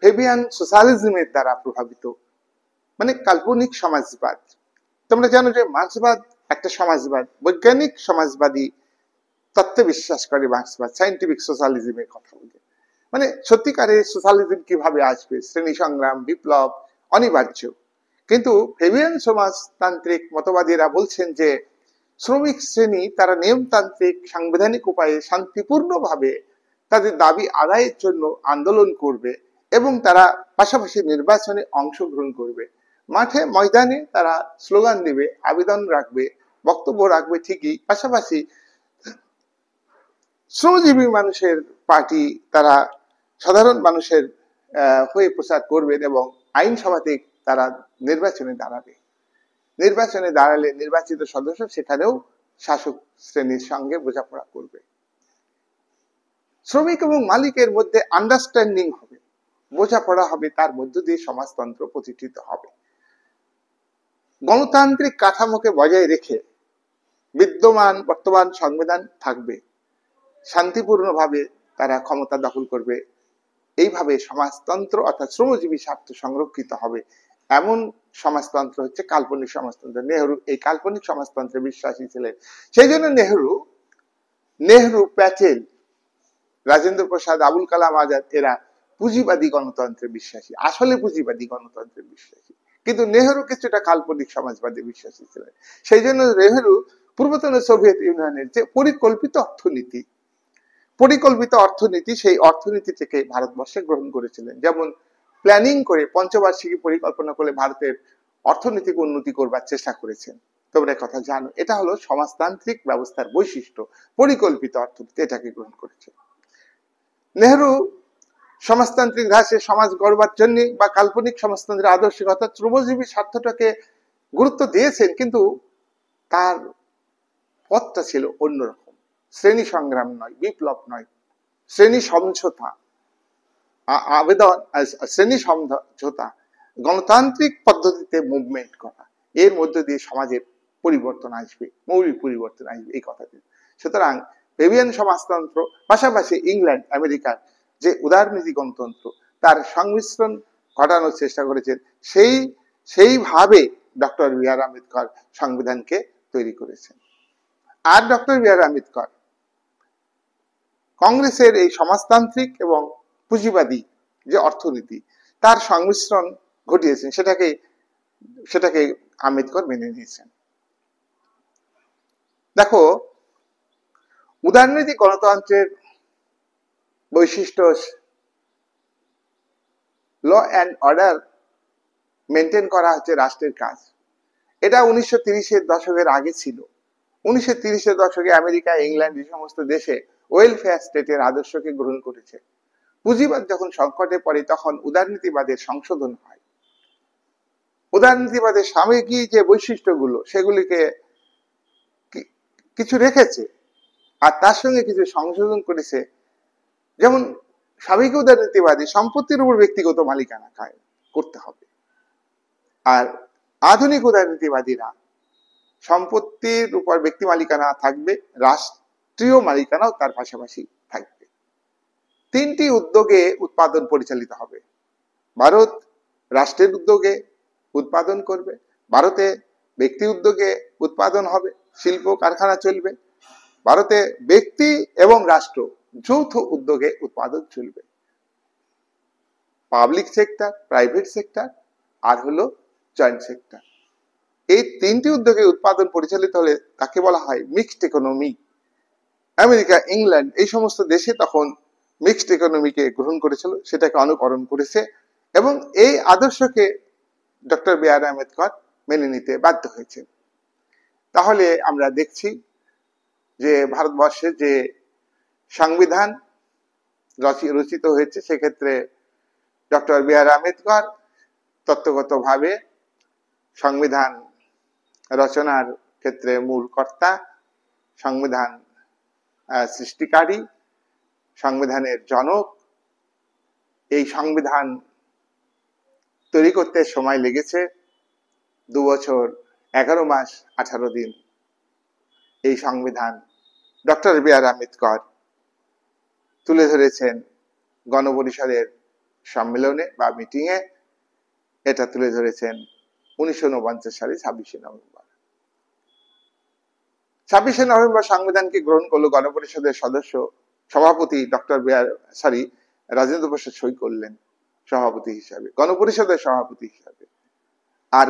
ফেবিয়ান সোশ্যালিজমের দ্বারা প্রভাবিত, মানে কাল্পনিক সমাজবাদ। তোমরা জানো যে মার্ক্সবাদ একটা সমাজবাদ, বৈজ্ঞানিক সমাজবাদী তত্ত্বে বিশ্বাস করে মার্ক্সবাদ, সায়েন্টিফিক সোশ্যালিজমের কথা বলে। মানে সত্যিকারের সোশ্যালিজম কিভাবে আসবে, শ্রেণী সংগ্রাম, বিপ্লব অনিবার্য। কিন্তু ফেবিয়ান সমাজতান্ত্রিক মতবাদীরা বলছেন যে শ্রমিক শ্রেণী তারা নিয়মতান্ত্রিক সাংবিধানিক উপায়ে শান্তিপূর্ণভাবে তাদের দাবি আদায়ের জন্য আন্দোলন করবে এবং তারা পাশাপাশি নির্বাচনে অংশগ্রহণ করবে। মাঠে ময়দানে তারা স্লোগান দিবে, আবেদন রাখবে, বক্তব্য রাখবে ঠিকই, পাশাপাশি শ্রমজীবী মানুষের পার্টি তারা সাধারণ মানুষের হয়ে প্রচার করবেন এবং আইনসভাতে তারা নির্বাচনে দাঁড়াবে। নির্বাচনে দাঁড়ালে নির্বাচিত সদস্য সেখানেও শাসক শ্রেণীর সঙ্গে বোঝাপড়া করবে। শ্রমিক এবং মালিকের মধ্যে আন্ডারস্ট্যান্ডিং হবে, বোঝাপড়া হবে, তার মধ্য দিয়ে সমাজতন্ত্র প্রতিষ্ঠিত হবে। গণতান্ত্রিক কাঠামোকে বজায় রেখে বিদ্যমান বর্তমান সংবিধান থাকবে, শান্তিপূর্ণভাবে তারা ক্ষমতা দখল করবে। এইভাবে সমাজতন্ত্র অর্থাৎ শ্রমজীবী স্বার্থ সংরক্ষিত হবে। এমন সমাজতন্ত্র হচ্ছে কাল্পনিক সমাজতন্ত্র। নেহরু এই কাল্পনিক সমাজতন্ত্রে বিশ্বাসী ছিলেন। সেই জন্য নেহরু, প্যাটেল, রাজেন্দ্র প্রসাদ, আবুল কালাম আজাদ এরা পুঁজিবাদী গণতন্ত্রে বিশ্বাসী, আসলে পুঁজিবাদী গণতন্ত্রে বিশ্বাসী। কিন্তু নেহরু কিছুটা কাল্পনিক সমাজবাদী বিশ্বাসী ছিলেন। সেই জন্য নেহরু পূর্বতন সোভিয়েত ইউনিয়নের যে পরিকল্পিত অর্থনীতি সেই অর্থনীতি থেকে ভারতবর্ষে গ্রহণ করেছিলেন। যেমন প্ল্যানিং করে পঞ্চবার্ষিকী পরিকল্পনা করে ভারতের অর্থনৈতিক উন্নতি করবার চেষ্টা করেছেন। তোমরা কথা জানো, এটা হলো সমাজতান্ত্রিক ব্যবস্থার বৈশিষ্ট্য। পরিকল্পিত অর্থনীতি এটাকে গ্রহণ করেছে। নেহরু সমাজতান্ত্রিক ধাঁচে সমাজ গড়বার জন্য বা কাল্পনিক সমাজতন্ত্রের আদর্শিক অর্থাৎ শ্রমজীবী স্বার্থটাকে গুরুত্ব দিয়েছেন, কিন্তু তার পথটা ছিল অন্যরকম। শ্রেণী সংগ্রাম নয়, বিপ্লব নয়, শ্রেণী সমঝোতা, শ্রেণী সমঝোতা, গণতান্ত্রিক পদ্ধতিতে মুভমেন্ট করা, এর মধ্যে দিয়ে সমাজের পরিবর্তন আসবে, মৌলিক পরিবর্তন আসবে, এই কথাটি। সুতরাং ফেবিয়ান সমাজতন্ত্র পাশাপাশি ইংল্যান্ড আমেরিকার যে উদারনীতি গণতন্ত্র তার সংমিশ্রণ ঘটানোর চেষ্টা করেছেন। সেইভাবে ডক্টর বি আর আম্বেদকর সংবিধানকে তৈরি করেছেন। আর ডক্টর বি আর আম্বেদকর কংগ্রেসের এই সমাজতান্ত্রিক এবং পুঁজিবাদী যে অর্থনীতি তার সংমিশ্রণ ঘটিয়েছেন, সেটাকে আম্বেদকর মেনে নিয়েছেন। দেখো, উদারনৈতিক গণতন্ত্রের বৈশিষ্ট্য ল অ্যান্ড অর্ডার মেনটেন করা হচ্ছে রাষ্ট্রের কাজ। এটা 1930-এর দশকের আগে ছিল। 1930-এর দশকে আমেরিকা, ইংল্যান্ড এই সমস্ত দেশে ওয়েলফেয়ার স্টেটের আদর্শকে গ্রহণ করেছে। পুঁজিবাদ যখন সংকটে পড়ে তখন উদারনীতিবাদের সংশোধন হয়। উদারনীতিবাদের সাময়িক যে বৈশিষ্ট্যগুলো সেগুলিকে কিছু রেখেছে আর তার সঙ্গে কিছু সংশোধন করেছে। যেমন সাময়িক উদারনীতিবাদী সম্পত্তির উপর ব্যক্তিগত মালিকানা কায়েম করতে হবে, আর আধুনিক উদারনীতিবাদীরা সম্পত্তির উপর ব্যক্তি মালিকানা থাকবে, রাষ্ট্রীয় মালিকানাও তার পাশাপাশি থাকবে। তিনটি উদ্যোগে উৎপাদন পরিচালিত হবে। ভারত রাষ্ট্রের উদ্যোগে উৎপাদন করবে, ভারতে ব্যক্তি উদ্যোগে উৎপাদন হবে, শিল্প কারখানা চলবে, ভারতে ব্যক্তি এবং রাষ্ট্র যৌথ উদ্যোগে উৎপাদন চলবে। পাবলিক সেক্টর, প্রাইভেট সেক্টর আর হলো জয়েন্ট সেক্টর। এই তিনটি উদ্যোগে উৎপাদন পরিচালিত হলে তাকে বলা হয় মিক্সড ইকোনমি। আমেরিকা, ইংল্যান্ড এই সমস্ত দেশে তখন মিক্সড ইকোনমিকে গ্রহণ করেছিল, সেটাকে অনুকরণ করেছে এবং এই আদর্শকে ডক্টর বি আর আম্বেদকর মেনে নিতে বাধ্য হয়েছে। তাহলে আমরা দেখছি যে ভারতবর্ষে যে সংবিধান রচিত হয়েছে সেক্ষেত্রে ডক্টর বি আর আম্বেদকর তত্ত্বগতভাবে সংবিধান রচনার ক্ষেত্রে মূল কর্তা, সংবিধান সৃষ্টিকারী, সংবিধানের জনক। এই সংবিধান তৈরি করতে সময় লেগেছে 2 বছর 11 মাস 18 দিন। এই সংবিধান ডক্টর বি আর আম্বেদকর তুলে ধরেছেন গণপরিষদের সম্মেলনে বা মিটিংয়ে। এটা তুলে ধরেছেন 1949 সালে 26শে নভেম্বর। 26শে নভেম্বর সংবিধানকে গ্রহণ করলো গণপরিষদের সভাপতি ডক্টর রাজেন্দ্র প্রসাদ সই করলেন সভাপতি হিসাবে, গণপরিষদের সভাপতি হিসাবে। আর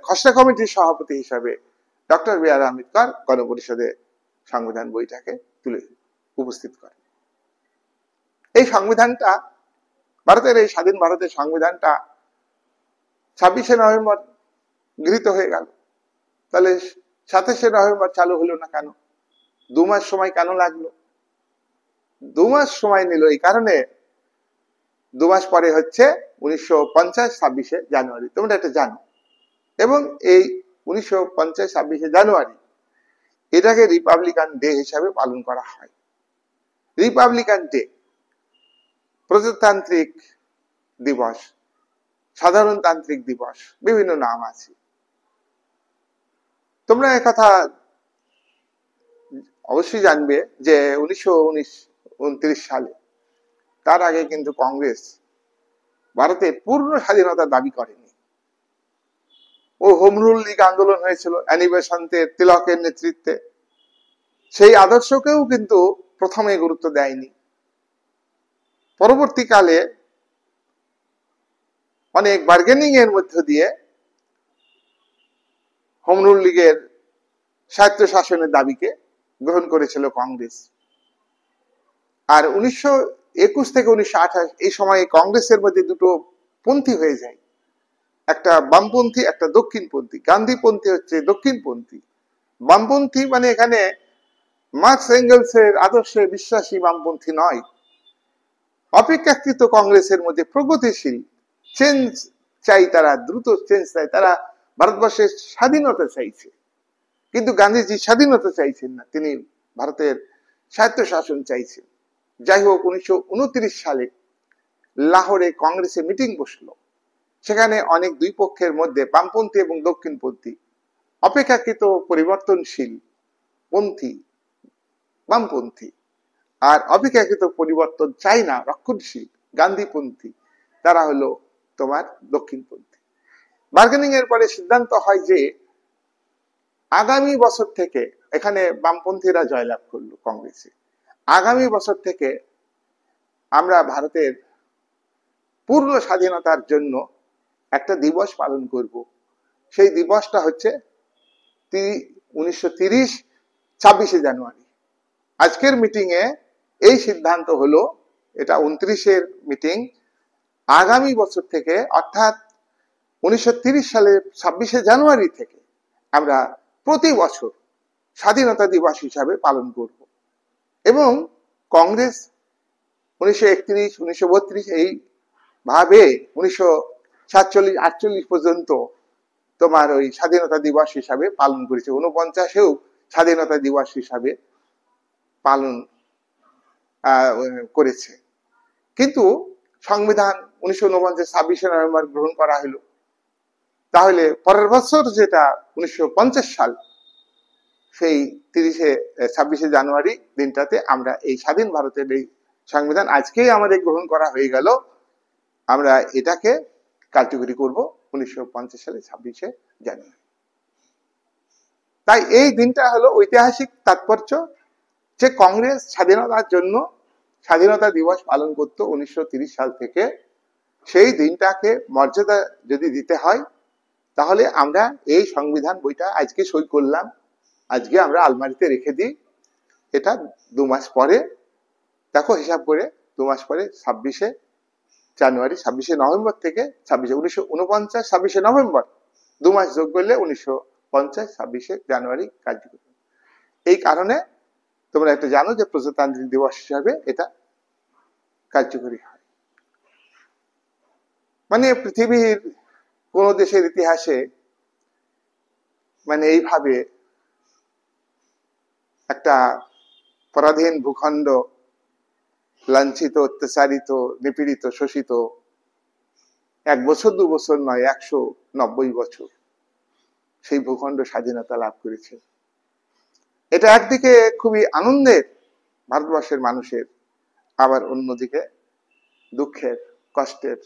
খসড়া কমিটির সভাপতি হিসাবে ডক্টর বি আর আম্বেদকর গণপরিষদে সংবিধান বইটাকে তুলে উপস্থিত করেন। এই সংবিধানটা, ভারতের এই স্বাধীন ভারতের সংবিধানটা 26শে নভেম্বর গৃহীত হয়ে গেল। তাহলে 27শে নভেম্বর চালু হলো না কেন? 2 মাস সময় কেন লাগলো? 2 মাস সময় নিল এই কারণে, 2 মাস পরে হচ্ছে 1950 26শে জানুয়ারি, তোমরা এটা জানো। এবং এই 1950 26শে জানুয়ারি এটাকে রিপাবলিকান ডে হিসাবে পালন করা হয়। রিপাবলিকান ডে, প্রজাতান্ত্রিক দিবস, সাধারণতান্ত্রিক দিবস, বিভিন্ন নাম আছে। তোমরা একথা অবশ্যই জানবে যে 1929 সালে, তার আগে কিন্তু কংগ্রেস ভারতের পূর্ণ স্বাধীনতা দাবি করেনি। ও হোম রুল লীগ আন্দোলন হয়েছিল অ্যানি বেসান্তের, তিলকের নেতৃত্বে। সেই আদর্শকেও কিন্তু প্রথমে গুরুত্ব দেয়নি। পরবর্তীকালে অনেক বার্গেনিং এর মধ্য দিয়ে হোম রুল লীগের স্বায়ত্তশাসনের দাবিকে গ্রহণ করেছিল কংগ্রেস। আর 1921 থেকে 1928 এই সময়ে কংগ্রেসের মধ্যে দুটো পন্থী হয়ে যায়, একটা বামপন্থী, একটা দক্ষিণপন্থী। গান্ধীপন্থী হচ্ছে দক্ষিণপন্থী, বামপন্থী মানে এখানে মার্কস এঙ্গেলসের আদর্শে বিশ্বাসী বামপন্থী নয়। অপেক্ষাকৃত কংগ্রেসের মধ্যে প্রগতিশীল চেঞ্জ চাই, তারা দ্রুত চেঞ্জ চাই, তারা ভারতবর্ষের স্বাধীনতা চাইছে। কিন্তু গান্ধীজি স্বাধীনতা চাইছেন না, তিনি ভারতের স্বায়ত্তশাসন চাইছেন। যাই হোক, 1929 সালে লাহোরে কংগ্রেসে মিটিং বসলো। সেখানে অনেক দুই পক্ষের মধ্যে বামপন্থী এবং দক্ষিণপন্থী, অপেক্ষাকৃত পরিবর্তনশীল পন্থী বামপন্থী, আর অপেক্ষাকৃত পরিবর্তন চাই না রক্ষণশীল গান্ধীপন্থী, তারা হলো তোমার দক্ষিণপন্থী। বার্গেনিং এর পরে সিদ্ধান্ত হয় যে আগামী বছর থেকে, এখানে বামপন্থীরা জয়লাভ করলো কংগ্রেসে, আগামী বছর থেকে আমরা ভারতের পূর্ণ স্বাধীনতার জন্য একটা দিবস পালন করব। সেই দিবসটা হচ্ছে 1930 26শে জানুয়ারি। আজকের মিটিং এ এই সিদ্ধান্ত হলো, এটা 29-এর মিটিং, আগামী বছর থেকে অর্থাৎ 1930 সালের 26শে জানুয়ারি থেকে আমরা প্রতি বছর স্বাধীনতা দিবস হিসাবে পালন করব। এবং কংগ্রেস 1931, 1932 এই ভাবে 1947-48 পর্যন্ত তোমার ওই স্বাধীনতা দিবস হিসাবে পালন করেছে। 49-এও স্বাধীনতা দিবস হিসাবে পালন করেছে। কিন্তু সংবিধান 1949 26শে নভেম্বর গ্রহণ করা হলো। তাহলে পরের বছর যেটা 1950 সাল, সেই 26শে জানুয়ারি দিনটাতে আমরা এই স্বাধীন ভারতের এই সংবিধান আজকেই আমাদের গ্রহণ করা হয়ে গেল, আমরা এটাকে কার্যকরী করব 1950 সালে 26শে জানুয়ারি। তাই এই দিনটা হলো ঐতিহাসিক তাৎপর্য, যে কংগ্রেস স্বাধীনতার জন্য স্বাধীনতা দিবস পালন করত 1930 সাল থেকে। সেই দিনটাকে মর্যাদা যদি দিতে হয়, তাহলে আমরা এই সংবিধান বইটা আজকে সই করলাম, আজকে আমরা আলমারিতে রেখে দিই। এটা 2 মাস পরে, দেখো হিসাব করে, 2 মাস পরে 26শে জানুয়ারি, 26শে নভেম্বর থেকে 1949 26শে নভেম্বর 2 মাস যোগ করলে 1950 26শে জানুয়ারি কার্যকরী। এই কারণে তোমরা একটা জানো যে প্রজাতান্ত্রিক দিবস হিসাবে এটা কার্যকরী হয়। মানে পৃথিবীর কোন দেশের ইতিহাসে মানে এইভাবে একটা পরাধীন ভূখণ্ড, লাঞ্ছিত, অত্যাচারিত, নিপীড়িত, শোষিত 1 বছর 2 বছর নয়, 190 বছর সেই ভূখণ্ড স্বাধীনতা লাভ করেছে। এটা একদিকে খুবই আনন্দের ভারতবর্ষের মানুষের, আবার অন্যদিকে দুঃখের, কষ্টের।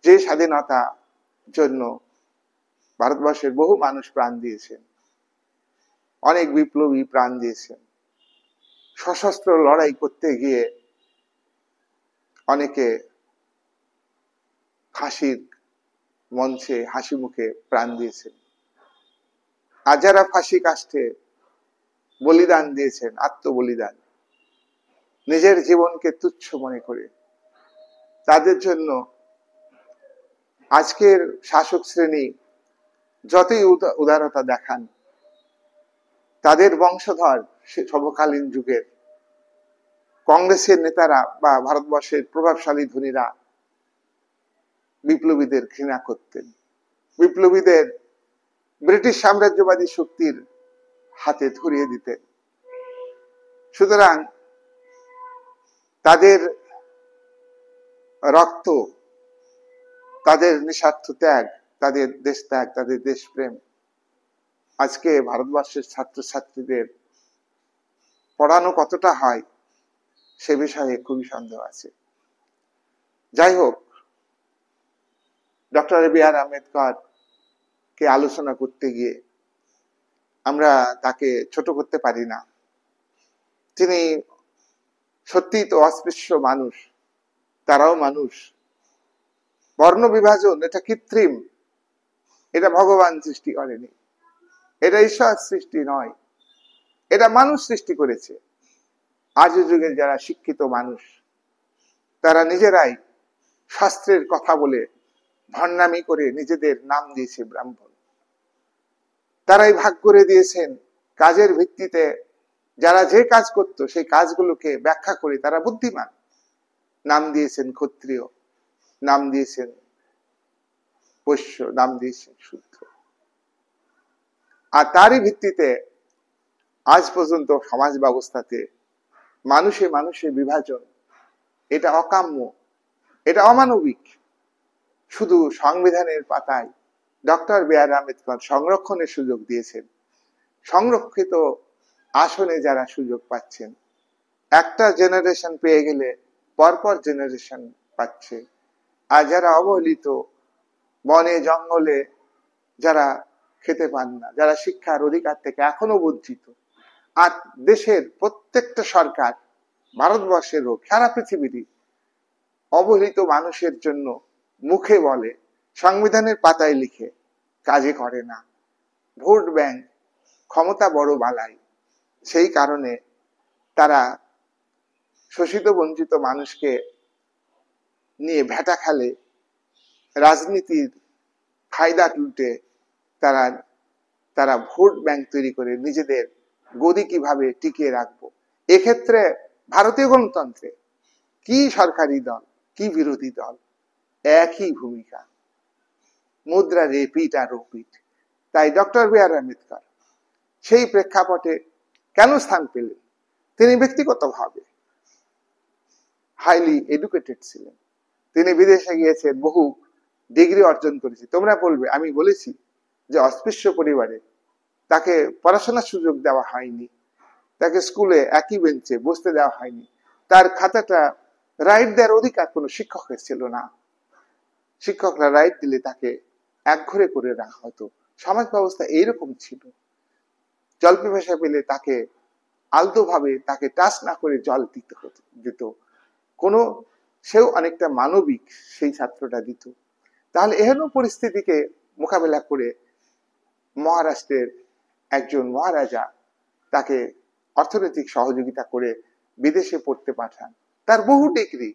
যে স্বাধীনতা জন্য ভারতবর্ষের বহু মানুষ প্রাণ দিয়েছেন, অনেক বিপ্লবী প্রাণ দিয়েছেন, সশস্ত্র লড়াই করতে গিয়ে অনেকে ফাঁসির মঞ্চে হাসি মুখে প্রাণ দিয়েছেন। আর যারা ফাঁসি কাষ্ঠে বলিদান দিয়েছেন, আত্মবলিদান, নিজের জীবনকে তুচ্ছ মনে করে, তাদের জন্য আজকের শাসক শ্রেণী যতই উদারতা দেখান, তাদের বংশধর সমকালীন যুগের কংগ্রেসের নেতারা বা ভারতবর্ষের প্রভাবশালী ধনীরা বিপ্লবীদের ঘৃণা করতেন, বিপ্লবীদের ব্রিটিশ সাম্রাজ্যবাদী শক্তির হাতে ধরিয়ে দিতেন। সুতরাং তাদের রক্ত, তাদের নিঃস্বার্থ ত্যাগ, তাদের দেশ ত্যাগ, তাদের দেশপ্রেম আজকে ভারতবর্ষের ছাত্রছাত্রীদের পড়ানো কতটা হয় সে বিষয়ে খুবই সন্দেহ আছে। যাই হোক, ডক্টর বি আর আম্বেদকর কে আলোচনা করতে গিয়ে আমরা তাকে ছোট করতে পারি না। তিনি সত্যিই তো অস্পৃশ্য মানুষ, তারাও মানুষ। বর্ণ বিভাজন এটা কৃত্রিম, এটা ভগবান সৃষ্টি করেনি, এটা ঈশ্বর সৃষ্টি নয়, এটা মানুষ সৃষ্টি করেছে। আজ যুগের যারা শিক্ষিত মানুষ তারা নিজেরাই শাস্ত্রের কথা বলে ভণ্ডামি করে নিজেদের নাম দিয়েছে ব্রাহ্মণ। তারাই ভাগ করে দিয়েছেন কাজের ভিত্তিতে, যারা যে কাজ করত সেই কাজগুলোকে ব্যাখ্যা করে তারা বুদ্ধিমান। নাম দিয়েছেন ক্ষত্রিয়, নাম দিয়েছেন বৈশ্য, নাম দিয়েছেন শূদ্র। আর তারই ভিত্তিতে আজ পর্যন্ত সমাজ ব্যবস্থাতে মানুষে মানুষে বিভাজন, এটা অকাম্য, এটা অমানবিক। শুধু সংবিধানের পাতায় ডক্টর বি আর আম্বেদকর সংরক্ষণের সুযোগ দিয়েছেন। সংরক্ষিত আসনে যারা সুযোগ পাচ্ছেন, একটা জেনারেশন পেয়ে গেলে পরপর জেনারেশন পাচ্ছে। আর যারা অবহেলিত, বনে জঙ্গলে যারা খেতে পান না, যারা শিক্ষার অধিকার থেকে এখনো বঞ্চিত, আর দেশের প্রত্যেকটা সরকার, ভারতবর্ষের হোক সারা পৃথিবীরই, অবহেলিত মানুষের জন্য মুখে বলে, সংবিধানের পাতায় লিখে, কাজে করে না। ভোট ব্যাংক, ক্ষমতা বড় বালাই। সেই কারণে তারা শোষিত বঞ্চিত মানুষকে নিয়ে ভেটা খেলে, রাজনীতির ফায়দা লুটে তারা তারা ভোট ব্যাংক তৈরি করে নিজেদের গদি কিভাবে টিকিয়ে রাখবো। এক্ষেত্রে ভারতীয় গণতন্ত্রে কি সরকারি দল কি বিরোধী দল একই ভূমিকা, মুদ্রা রেপিট আর ওপিট। তাই ডক্টর বি আর আম্বেদকর সেই প্রেক্ষাপটে কেন স্থান পেলেন? তিনি ব্যক্তিগতভাবে হাইলি এডুকেটেড ছিলেন, তিনি বিদেশে গিয়েছেন, বহু ডিগ্রি অর্জন করেছে। তোমরা বলবে, আমি বলেছি যে অস্পৃশ্য পরিবারে তাকে পড়াশোনার সুযোগ দেওয়া হয়নি, তাকে স্কুলে একই বেঞ্চে বসতে দেওয়া হয়নি, তার খাতাটা রাইট দেওয়ার অধিকার কোনো শিক্ষকের ছিল না। শিক্ষকরা রাইট দিলে তাকে একঘরে করে রাখা হতো। সমাজ ব্যবস্থা এইরকম ছিল। জল পিপাসা পেলে তাকে আলতো ভাবে তাকে টাচ না করে জল দিতে হতো, দিত কোনো, সেও অনেকটা মানবিক সেই ছাত্রটা দিত। তাহলে এহেন পরিস্থিতিকে মোকাবেলা করে মহারাষ্ট্রের একজন মহারাজা তাকে অর্থনৈতিক সহযোগিতা করে বিদেশে পড়তে পাঠান। তার বহু ডিগ্রি,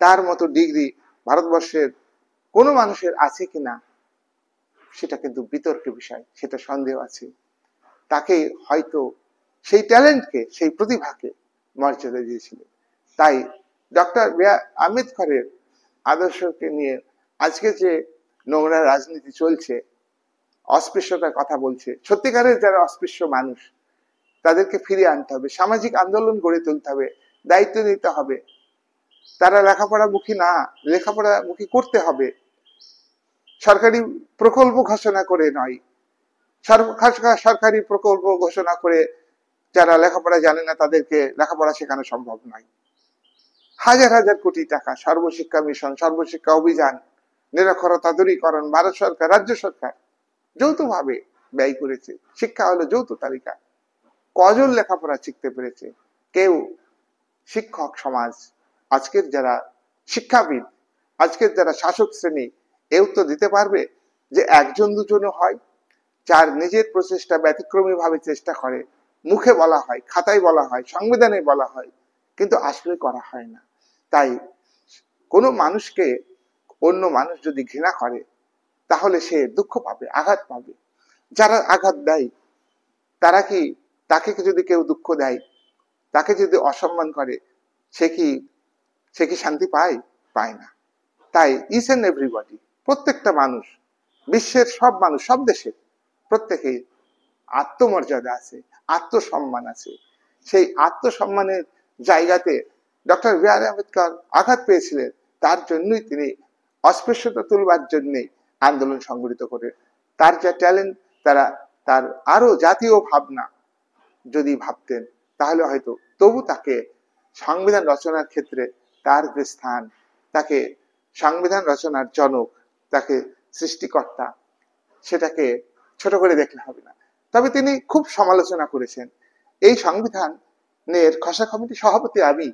তার মতো ডিগ্রি ভারতবর্ষের কোনো মানুষের আছে কিনা সেটা কিন্তু বিতর্কের বিষয়, সেটা সন্দেহ আছে। তাকে হয়তো সেই ট্যালেন্টকে, সেই প্রতিভাকে মর্যাদা দিয়েছিলেন। তাই ডক্টর বি আর আম্বেদকরের আদর্শকে নিয়ে আজকে যে নোংরা রাজনীতি চলছে, অস্পৃশ্যতার কথা বলছে, সত্যিকারের যারা অস্পৃশ্য মানুষ তাদেরকে ফিরিয়ে আনতে হবে, সামাজিক আন্দোলন গড়ে তুলতে হবে, দায়িত্ব নিতে হবে। তারা লেখাপড়ামুখী না, লেখাপড়ামুখী করতে হবে। সরকারি প্রকল্প ঘোষণা করে নয়, সরকারি প্রকল্প ঘোষণা করে যারা লেখাপড়া জানে না তাদেরকে লেখাপড়া শেখানো সম্ভব নয়। হাজার হাজার কোটি টাকা সর্বশিক্ষা মিশন, সর্বশিক্ষা অভিযান, নিরক্ষরতা দূরীকরণ ভারত সরকার, রাজ্য সরকার যৌথভাবে ব্যয় করেছে। শিক্ষা হলো যৌথ তালিকা। কজন লেখাপড়া শিখতে পেরেছে? কেউ। শিক্ষক সমাজ, আজকের যারা শিক্ষাবিদ, আজকের যারা শাসক শ্রেণী, এও তো দিতে পারবে যে একজন দুজনও হয়, যার নিজের প্রচেষ্টা ব্যতিক্রমী ভাবে চেষ্টা করে, মুখে বলা হয়, খাতায় বলা হয়, সংবিধানে বলা হয়, কিন্তু আসলে করা হয় না। তাই কোনো মানুষকে অন্য মানুষ যদি ঘৃণা করে তাহলে সে দুঃখ পাবে, আঘাত পাবে। যারা আঘাত দেয় তারা কি, তাকে যদি কেউ দুঃখ দেয়, তাকে যদি অসম্মান করে, সে কি শান্তি পায়? পায় না। তাই ইচ এন্ড এভরিবডি, প্রত্যেকটা মানুষ, বিশ্বের সব মানুষ, সব দেশের প্রত্যেকেই আত্মমর্যাদা আছে, আত্মসম্মান আছে। সেই আত্মসম্মানের জায়গাতে ডক্টর বি আর আম্বেদকর আঘাত পেয়েছিলেন। তার জন্যই তিনি অস্পৃশ্যতা তুলবার জন্যই আন্দোলন সংগঠিত করে। তার যা ট্যালেন্ট, তার আরো জাতীয় ভাবনা যদি ভাবতেন তাহলে হয়তো তবু তাকে সংবিধান রচনার ক্ষেত্রে তার যে স্থান, তাকে সংবিধান রচনার জনক, তাকে সৃষ্টিকর্তা, সেটাকে ছোট করে দেখলে হবে না। তবে তিনি খুব সমালোচনা করেছেন। এই সংবিধানের খসড়া কমিটির সভাপতি আমি,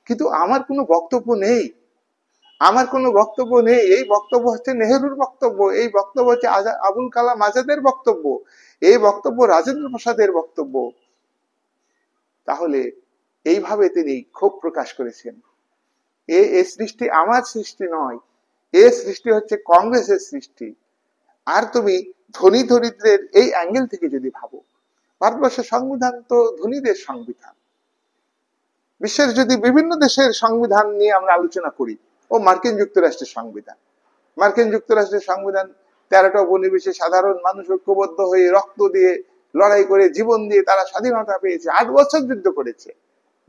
কিন্তু আমার কোনো বক্তব্য নেই। আমার কোনো বক্তব্য নেই। এই বক্তব্য হচ্ছে নেহেরুর বক্তব্য, এই বক্তব্য হচ্ছে আবুল কালাম আজাদের বক্তব্য, এই বক্তব্য রাজেন্দ্র প্রসাদের বক্তব্য। তাহলে এইভাবে তিনি ক্ষোভ প্রকাশ করেছেন। এই সৃষ্টি আমার সৃষ্টি নয়, এই সৃষ্টি হচ্ছে কংগ্রেসের সৃষ্টি। আর তুমি ধনী দরিদ্রের এই অ্যাঙ্গেল থেকে যদি ভাবো, ভারতবর্ষের সংবিধান তো ধনীদের সংবিধান। বিশ্বের যদি বিভিন্ন দেশের সংবিধান নিয়ে আমরা আলোচনা করি, ও মার্কিন যুক্তরাষ্ট্রের সংবিধান, মার্কিন যুক্তরাষ্ট্রের সংবিধান 13টা উপনিবেশে সাধারণ মানুষ ঐক্যবদ্ধ হয়ে রক্ত দিয়ে লড়াই করে জীবন দিয়ে তারা স্বাধীনতা পেয়েছে। 8 বছর যুদ্ধ করেছে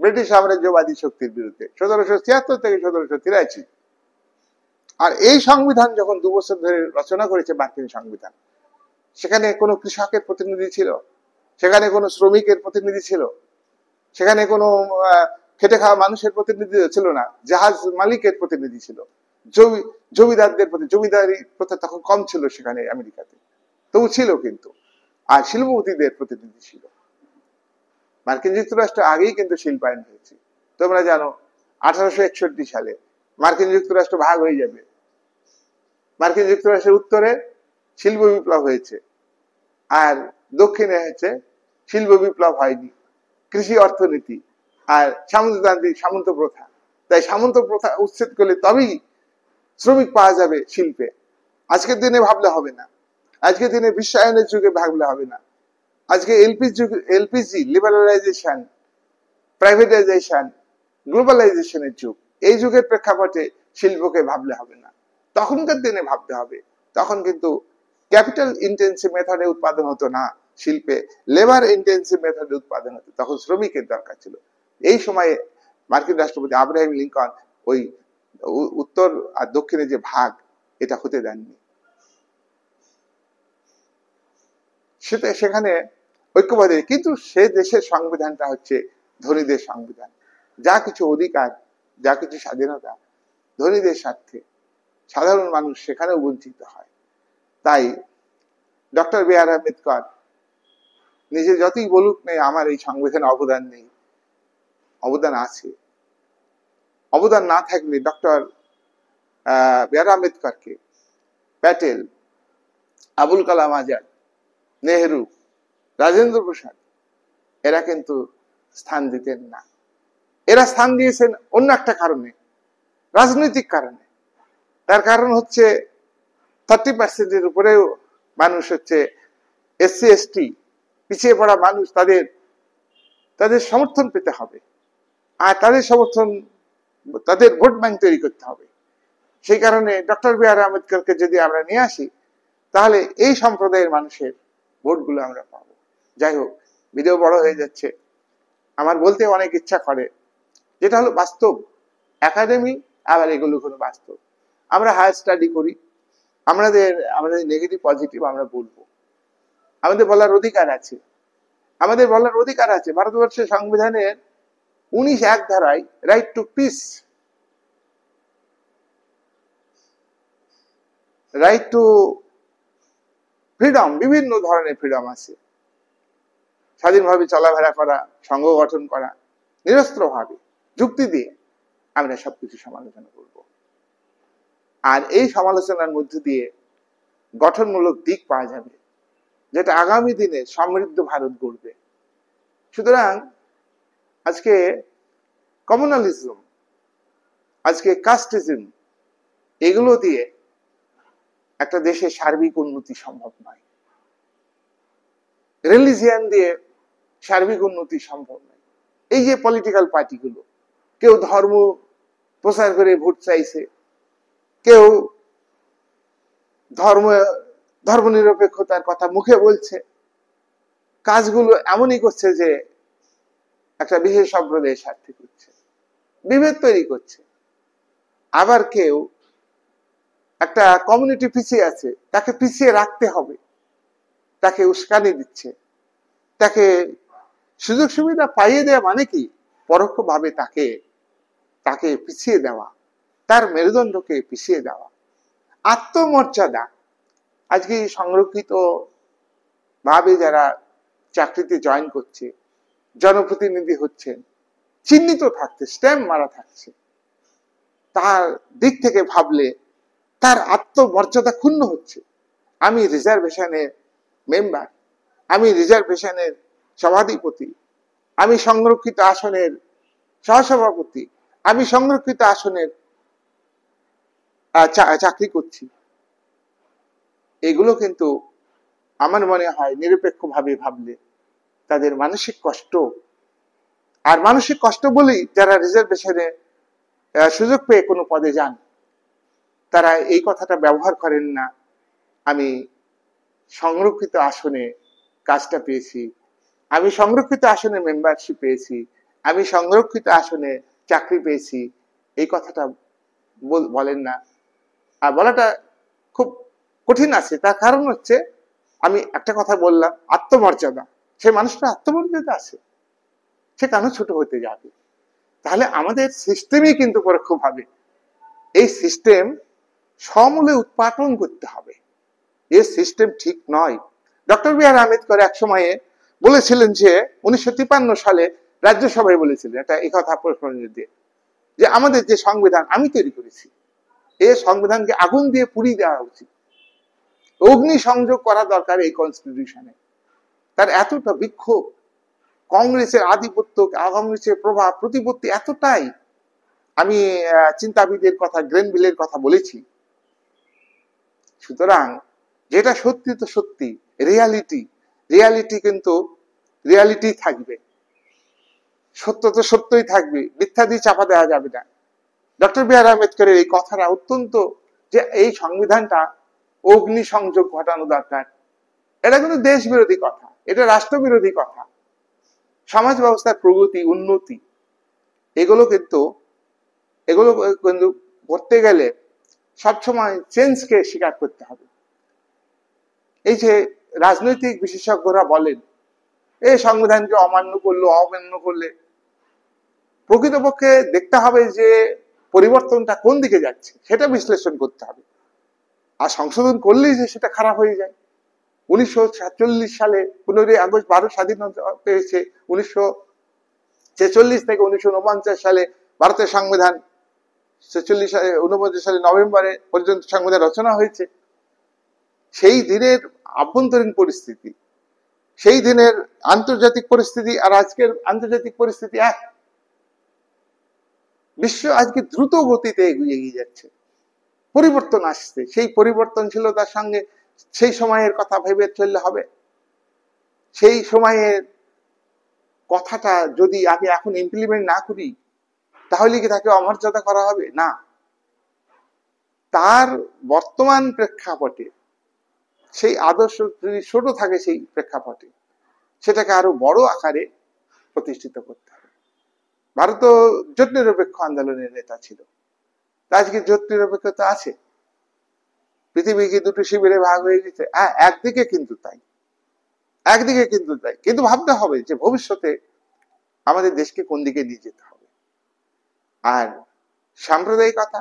ব্রিটিশ সাম্রাজ্যবাদী শক্তির বিরুদ্ধে, 1776 থেকে 1783। আর এই সংবিধান যখন 2 বছর ধরে রচনা করেছে মার্কিন সংবিধান, সেখানে কোনো কৃষকের প্রতিনিধি ছিল, সেখানে কোনো শ্রমিকের প্রতিনিধি ছিল, সেখানে কোনো খেটে খাওয়া মানুষের প্রতিনিধি ছিল না, জাহাজ মালিকের প্রতিনিধি ছিল, জমিদারদের প্রতি, জমিদারি প্রথা তখন কম ছিল সেখানে আমেরিকাতে, তবু ছিল কিন্তু, আর শিল্পপতিদের প্রতিনিধি ছিল। মার্কিন যুক্তরাষ্ট্র আগেই কিন্তু শিল্পায়ন হয়েছে। তোমরা জানো 1861 সালে মার্কিন যুক্তরাষ্ট্র ভাগ হয়ে যাবে। মার্কিন যুক্তরাষ্ট্রের উত্তরে শিল্প বিপ্লব হয়েছে, আর দক্ষিণে হয়েছে শিল্প বিপ্লব হয়নি, কৃষি অর্থনীতি আর সামন্ততান্ত্রিক সামন্ত প্রথা। তাই সামন্ত প্রথা উচ্ছেদ করলে তবেই শ্রমিক পাওয়া যাবে শিল্পে। আজকের দিনে ভাবলে হবে না, আজকের দিনে বিশ্বায়নের যুগে ভাবলে হবে না। আজকে এলপিজি লিবারালাইজেশন, প্রাইভেটাইজেশন, গ্লোবালাইজেশনের যুগ। এই যুগের প্রেক্ষাপটে শিল্পকে ভাবলে হবে না, তখনকার দিনে ভাবতে হবে। তখন কিন্তু ক্যাপিটাল ইন্টেন্সিভ মেথডে উৎপাদন হতো না শিল্পে, লেবার ইন্টেন্সিভ মেথডে উৎপাদন হতো, তখন শ্রমিকের দরকার ছিল। এই সময়ে মার্কিন রাষ্ট্রপতি আব্রাহাম লিঙ্কন ওই উত্তর আর দক্ষিণে যে ভাগ, এটা হতে দেননি। সেখানে ঐক্যবাদী, কিন্তু সে দেশের সংবিধানটা হচ্ছে ধনীদের সংবিধান। যা কিছু অধিকার, যা কিছু স্বাধীনতা ধনীদের স্বার্থে, সাধারণ মানুষ সেখানেও বঞ্চিত হয়। তাই ডক্টর বি আর আম্বেদকর নিজে যতই বলুক নেই আমার এই সংবিধানে অবদান নেই, অবদান আছে। অবদান না থাকলে ডক্টর বি আর আম্বেদকরকে প্যাটেল, আবুল কালাম আজাদ, নেহেরু, রাজেন্দ্র প্রসাদ এরা কিন্তু স্থান দিতেন না। এরা স্থান দিয়েছেন অন্য একটা কারণে, রাজনৈতিক কারণে। তার কারণ হচ্ছে 30% উপরেও মানুষ হচ্ছে এসসি এসটি, পিছিয়ে পড়া মানুষ, তাদের সমর্থন পেতে হবে, আর তাদের সমর্থন, তাদের ভোট ব্যাংক তৈরি করতে হবে। সেই কারণে ডক্টর বি আর আম্বেদকরকে যদি আমরা নিয়ে আসি, তাহলে এই সম্প্রদায়ের মানুষের ভোটগুলো আমরা পাবো। যাই হোক, ভিডিও বড় হয়ে যাচ্ছে। আমার বলতে অনেক ইচ্ছা করে, যেটা হলো বাস্তব একাডেমি, আবার এগুলো কোনো বাস্তব। আমরা হায়ার স্টাডি করি, আমাদের নেগেটিভ পজিটিভ আমরা বলবো, আমাদের বলার অধিকার আছে, আমাদের বলার অধিকার আছে। ভারতবর্ষের সংবিধানের 19(1) ধারায় right two piece, right two freedom, বিভিন্ন ধরনের ফ্রিডম আছে। স্বাধীনভাবে চলাফেরা করা, সংঘ গঠন করা, নিরস্ত্রভাবে যুক্তি দিয়ে আমরা সবকিছু সমালোচনা করব। আর এই সমালোচনার মধ্য দিয়ে গঠনমূলক দিক পাওয়া যাবে, যেটা আগামী দিনে সমৃদ্ধ ভারত গড়বে। সুতরাং আজকে কমিউনালিজম, আজকে কাস্টিজম, এগুলো দিয়ে একটা দেশের সার্বিক উন্নতি সম্ভব নয়। রিলিজিয়ান দিয়ে সার্বিক উন্নতি সম্ভব নয়। এই যে পলিটিক্যাল পার্টিগুলো, কেউ ধর্ম প্রচার করে ভোট চাইছে, কেউ ধর্মনিরপেক্ষতার কথা মুখে বলছে, কাজগুলো এমনই করছে যে একটা বিশেষ সম্প্রদায়ের স্বার্থে করছে, বিভেদ তৈরি করছে। আবার কেউ একটা কমিউনিটি পিছিয়ে আছে, তাকে পিছিয়ে রাখতে হবে, তাকে উস্কানি দিচ্ছে, তাকে সুযোগ সুবিধা পাইয়ে দেওয়া, মানে কি পরোক্ষভাবে তাকে পিছিয়ে দেওয়া, তার মেরুদণ্ডকে পিছিয়ে দেওয়া। আত্মমর্যাদা, আজকে সংরক্ষিত ভাবে যারা চাকরিতে জয়েন করছে, জনপ্রতিনিধি হচ্ছেন, চিহ্নিত থাকছে, স্ট্যাম্প মারা থাকছে, তার দিক থেকে ভাবলে তার আত্মমর্যাদা ক্ষুণ্ণ হচ্ছে। আমি রিজার্ভেশনের মেম্বার, আমি রিজার্ভেশনের সভাধিপতি, আমি সংরক্ষিত আসনের সহসভাপতি, আমি সংরক্ষিত আসনের চাকরি করছি। এগুলো কিন্তু আমার মনে হয় নিরপেক্ষভাবে ভাবলে তাদের মানসিক কষ্ট, আর মানসিক কষ্ট বলেই যারা রিজার্ভেশনে সুযোগ পেয়ে কোনো পদে যান, তারা এই কথাটা ব্যবহার করেন না, আমি সংরক্ষিত আসনে কাজটা পেয়েছি, আমি সংরক্ষিত আসনে মেম্বারশিপ পেয়েছি, আমি সংরক্ষিত আসনে চাকরি পেয়েছি, এই কথাটা বলেন না। আর বলাটা খুব কঠিন আছে, তার কারণ হচ্ছে আমি একটা কথা বললাম, আত্মমর্যাদা। সে মানুষটা আত্মমর্যাদা আছে, সে কেন ছোট হতে যাবে? তাহলে আমাদের সিস্টেমই কিন্তু পরোক্ষভাবে এই সিস্টেম সমূলে উৎপাটন করতে হবে। এই সিস্টেম ঠিক নয়। ডক্টর বি আর আম্বেদকর এক সময়ে বলেছিলেন যে 1953 সালে রাজ্যসভায় বলেছিলেন, এটা এই কথা প্রশ্নের দিয়ে, যে আমাদের যে সংবিধান আমি তৈরি করেছি, এই সংবিধানকে আগুন দিয়ে পুড়িয়ে দেওয়া উচিত, অগ্নি সংযোগ করা দরকার এই কনস্টিটিউশনে। তার এতটা বিক্ষোভ, কংগ্রেসের আধিপত্য, কংগ্রেসের প্রভাব প্রতিপত্তি এতটাই, আমি চিন্তাবিদের কথা, গ্রেনভিলের কথা বলেছি। সুতরাং যেটা সত্যি তো সত্যি, রিয়ালিটি কিন্তু রিয়ালিটি থাকবে, সত্য তো সত্যই থাকবে, মিথ্যা দিয়ে চাপা দেওয়া যাবে না। ডক্টর বি আর আম্বেদকরের এই কথাটা অত্যন্ত, যে এই সংবিধানটা অগ্নি সংযোগ ঘটানো দরকার, এটা কিন্তু দেশ বিরোধী কথা, এটা রাষ্ট্র বিরোধী কথা। সমাজ ব্যবস্থার প্রগতি, উন্নতি, এগুলো কিন্তু করতে গেলে সবসময় চেঞ্জকে স্বীকার করতে হবে। এই যে রাজনৈতিক বিশেষজ্ঞরা বলেন এই সংবিধানকে অমান্য করলে প্রকৃতপক্ষে দেখতে হবে যে পরিবর্তনটা কোন দিকে যাচ্ছে, সেটা বিশ্লেষণ করতে হবে। আর সংশোধন করলেই যে সেটা খারাপ হয়ে যায়। 1947 সালে 15 আগস্ট ভারত স্বাধীনতা পেয়েছে, 1946 থেকে 1949 সালে ভারতের সংবিধান, 49 সালে নভেম্বরে পর্যন্ত সংবিধান রচনা হয়েছে। সেই দিনের আভ্যন্তরীণ পরিস্থিতি, সেই দিনের আন্তর্জাতিক পরিস্থিতি আর আজকের আন্তর্জাতিক পরিস্থিতি এক। বিশ্ব আজকে দ্রুত গতিতে এগিয়ে যাচ্ছে, পরিবর্তন আসছে, সেই পরিবর্তনশীলতার সঙ্গে সেই সময়ের কথা ভেবে চললে হবে। সেই সময়ের কথাটা যদি আমি এখন ইমপ্লিমেন্ট না করি, তাহলে কি তাকে অমর্যাদা করা হবে? না, তার বর্তমান প্রেক্ষাপটে সেই আদর্শ যদি ছোট থাকে, সেই প্রেক্ষাপটে সেটাকে আরো বড় আকারে প্রতিষ্ঠিত করতে হবে। ভারত জোট নিরপেক্ষ আন্দোলনের নেতা ছিল, আজকে জোট নিরপেক্ষতা আছে। পৃথিবীকে দুটো শিবিরে ভাগ হয়ে গেছে, একদিকে কিন্তু তাই, কিন্তু ভাবতে হবে যে ভবিষ্যতে আমাদের দেশকে কোন দিকে নিয়ে যেতে হবে। আর সাম্প্রদায়িকতা,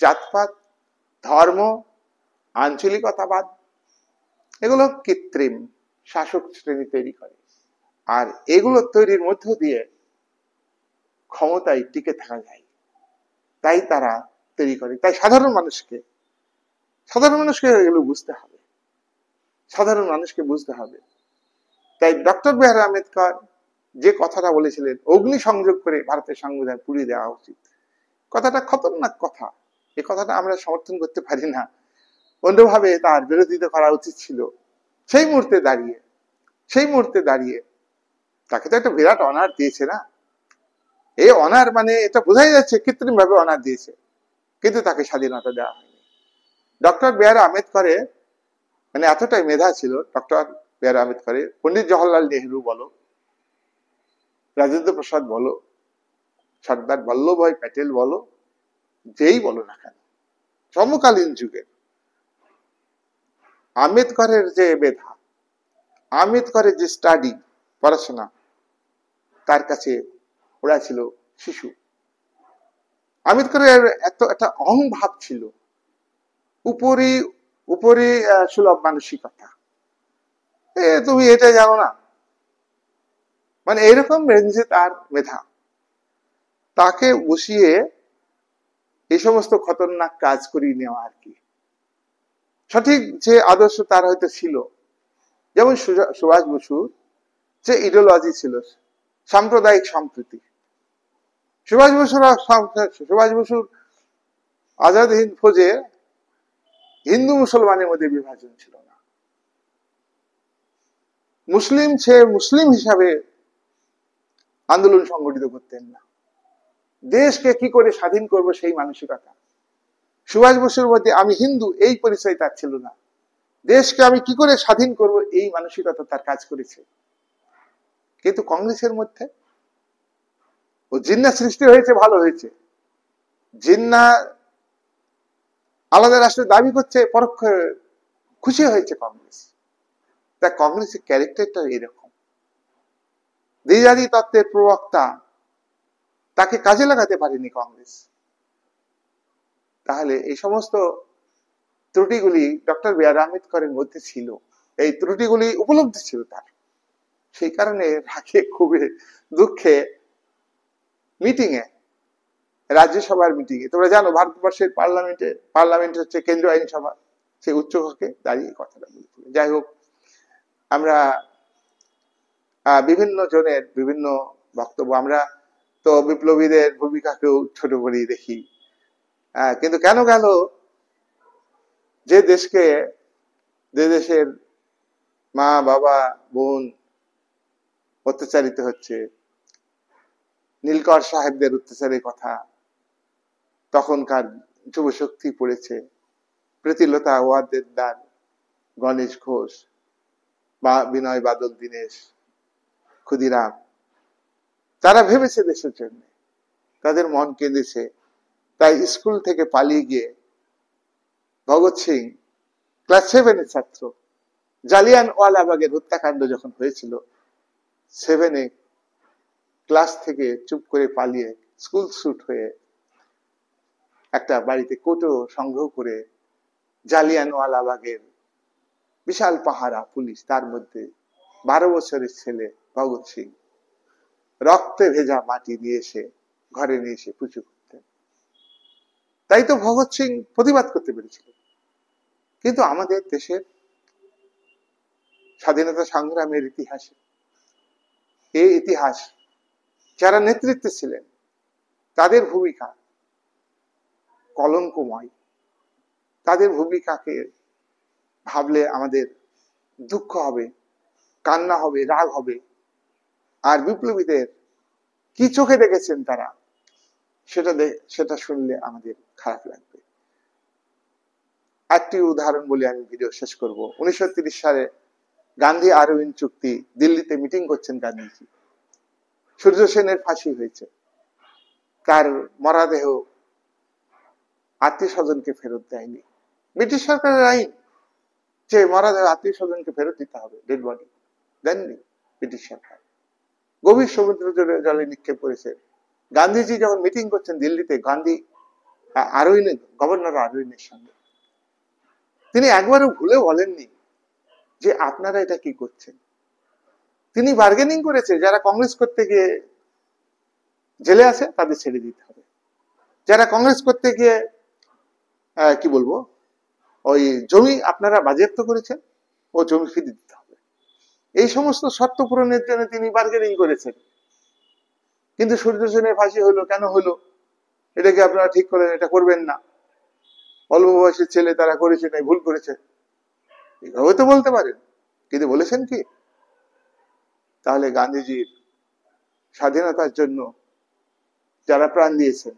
জাতপাত, ধর্ম, আঞ্চলিকতাবাদ, এগুলো কৃত্রিম শাসক শ্রেণী তৈরি করে, আর এগুলো তৈরির মধ্য দিয়ে ক্ষমতায় টিকে থাকা যায়, তাই তারা তৈরি করে। তাই সাধারণ মানুষকে এগুলো বুঝতে হবে, সাধারণ মানুষকে বুঝতে হবে। তাই ডক্টর বি আর আম্বেদকর যে কথাটা বলেছিলেন, অগ্নি সংযোগ করে ভারতের সংবিধান পুড়িয়ে দেওয়া উচিত, কথাটা খতরনাক কথা। এই কথাটা আমরা সমর্থন করতে পারি না, অন্যভাবে তার বিরোধিতা করা উচিত ছিল। সেই মুহূর্তে দাঁড়িয়ে তাকে তো একটা বিরাট অনার দিয়েছে না, এই অনার মানে এটা বোঝাই যাচ্ছে কৃত্রিম ভাবে অনার দিয়েছে, কিন্তু তাকে স্বাধীনতা দেওয়া হয়নি। ডক্টর বি আর আম্বেদকরের মানে এতটাই মেধা ছিল, ডক্টর বি আর আম্বেদকরের, পন্ডিত জওহরলাল নেহরু বলো, রাজেন্দ্র প্রসাদ বলো, সর্দার বল্লভভাই প্যাটেল বলো, যেই বলো না কেন, সমকালীন যুগে আম্বেদকরের যে মেধা, আম্বেদকরের যে স্টাডি, পড়াশোনা, তার কাছে ওরা ছিল শিশু। আম্বেদকরের এত একটা অহংভাব ছিল, উপরে সুলভ মানসিকতা, তুমি এটা জানো না, মানে এরকম রেঞ্জে তার মেধা। তাকে বসিয়ে এই সমস্ত খতরনাক কাজ করিয়ে নেওয়া আর কি। সঠিক যে আদর্শ তার হয়তো ছিল, যেমন সুভাষ বসুর যে ইডিওলজি ছিল সাম্প্রদায়িক সম্প্রীতি। সুভাষ বসুর আজাদ হিন্দ ফৌজে হিন্দু মুসলমানের মধ্যে বিভাজন ছিল না। মুসলিম সে মুসলিম হিসাবে আন্দোলন সংগঠিত করতেন না। দেশকে কি করে স্বাধীন করব সেই মানসিকতা সুভাষ বসুর মধ্যে, আমি হিন্দু এই পরিচয় তার ছিল না। দেশকে আমি কি করে স্বাধীন করব এই মানসিকতা তার কাজ করেছে। কিন্তু কংগ্রেসের মধ্যে ও জিন্না সৃষ্টি হয়েছে, ভালো হয়েছে। জিন্না আলাদা রাষ্ট্রের দাবি করছে, পরোক্ষ খুশি হয়েছে কংগ্রেস। তা কংগ্রেসের ক্যারেক্টারটা এরকম। দ্বিজাতি তত্ত্বের প্রবক্তা, তাকে কাজে লাগাতে পারেনি কংগ্রেস। তাহলে এই সমস্ত ত্রুটিগুলি ডক্টর বি আর আম্বেদকরের মধ্যে ছিল, এই ত্রুটিগুলি উপলব্ধি ছিল তার। সেই কারণে রাগে খুবই দুঃখে মিটিং এ, রাজ্যসভার মিটিং এ, তোমরা জানো ভারতবর্ষের পার্লামেন্ট হচ্ছে কেন্দ্রীয় আইনসভা, সেই উচ্চকক্ষে দাঁড়িয়ে কথাটা বলেছিল। যাই হোক, আমরা বিভিন্ন জনের বিভিন্ন বক্তব্য, আমরা তো বিপ্লবীদের ভূমিকাকেও ছোট করেই দেখি। কিন্তু কেন গেল যে দেশের মা বাবা বোন অত্যাচারিত হচ্ছে, নীলকর সাহেবদের অত্যাচারের কথা তখনকার যুবশক্তি পড়েছে, প্রীতিলতা ওয়াদ্দেদার, গণেশ ঘোষ বা বিনয় বাদল দীনেশ, ক্ষুদিরাম, তারা ভেবেছে দেশের জন্য, তাদের মন কেঁদেছে। তাই স্কুল থেকে পালিয়ে গিয়ে ভগৎ সিং ক্লাস 7 এর ছাত্র, জালিয়ানওয়ালাবাগের হত্যাকাণ্ড যখন হয়েছিল 7 এ, ক্লাস থেকে চুপ করে পালিয়ে স্কুল শুট হয়ে একটা বাড়িতে কোটো সংগ্রহ করে জালিয়ানওয়ালাবাগের বিশাল পাহারা পুলিশ, তার মধ্যে 12 বছরের ছেলে ভগৎ সিং রক্তে ভেজা মাটি নিয়ে এসে ঘরে নিয়ে এসে পুজো করতেন। তাই তো ভগৎ সিং প্রতিবাদ করতে পেরেছিল। কিন্তু আমাদের দেশের স্বাধীনতা সংগ্রামের ইতিহাসে এই ইতিহাস যারা নেতৃত্বে ছিলেন তাদের ভূমিকা কলঙ্কময়। তাদের ভূমিকাকে ভাবলে আমাদের দুঃখ হবে, কান্না হবে, রাগ হবে। আর বিপ্লবীদের কি চোখে দেখেছেন তারা, সেটা শুনলে আমাদের খারাপ লাগবে। একটি উদাহরণ বলে আমি ভিডিও শেষ করব। 1930 সালে গান্ধী আরউইন চুক্তি, দিল্লিতে মিটিং করছেন গান্ধীজি। সূর্য সেনের ফাঁসি হয়েছে, তার মরাদেহ আত্মীয় স্বজনকে ফেরত দেয়নি। ব্রিটিশ সরকারের আইন যে মরাদেহ আত্মীয় স্বজনকে ফেরত দিতে হবে, ডেড বডি, দেননি ব্রিটিশ সরকার। গভীর সমুদ্র জলে নিক্ষেপ করেছে। গান্ধীজি যখন মিটিং করছেন দিল্লিতে, গান্ধী গভর্নর আরউইনের সঙ্গে, তিনি একবারও ভুলে বলেননি যে আপনারা এটা কি করছেন। তিনি বার্গেনিং করেছে, যারা কংগ্রেস করতে গিয়ে জেলে আছে তাদের ছেড়ে দিতে হবে, যারা কংগ্রেস করতে গিয়ে কি বলবো ওই জমি আপনারা বাজেয়াপ্ত করেছেন ও জমি ফিরিয়ে দিতে হবে, এই সমস্ত শর্ত পূরণের জন্য তিনি বার্গেনিং করেছেন। কিন্তু সূর্য সেনের ফাঁসি হলো, কেন হলো? এটাকে আপনারা ঠিক করেন, এটা করবেন না, অল্প বয়সের ছেলে, তারা করেছে তাই ভুল করেছে, এভাবে তো বলতে পারেন, কিন্তু বলেছেন কি? তাহলে গান্ধীজির স্বাধীনতার জন্য যারা প্রাণ দিয়েছেন,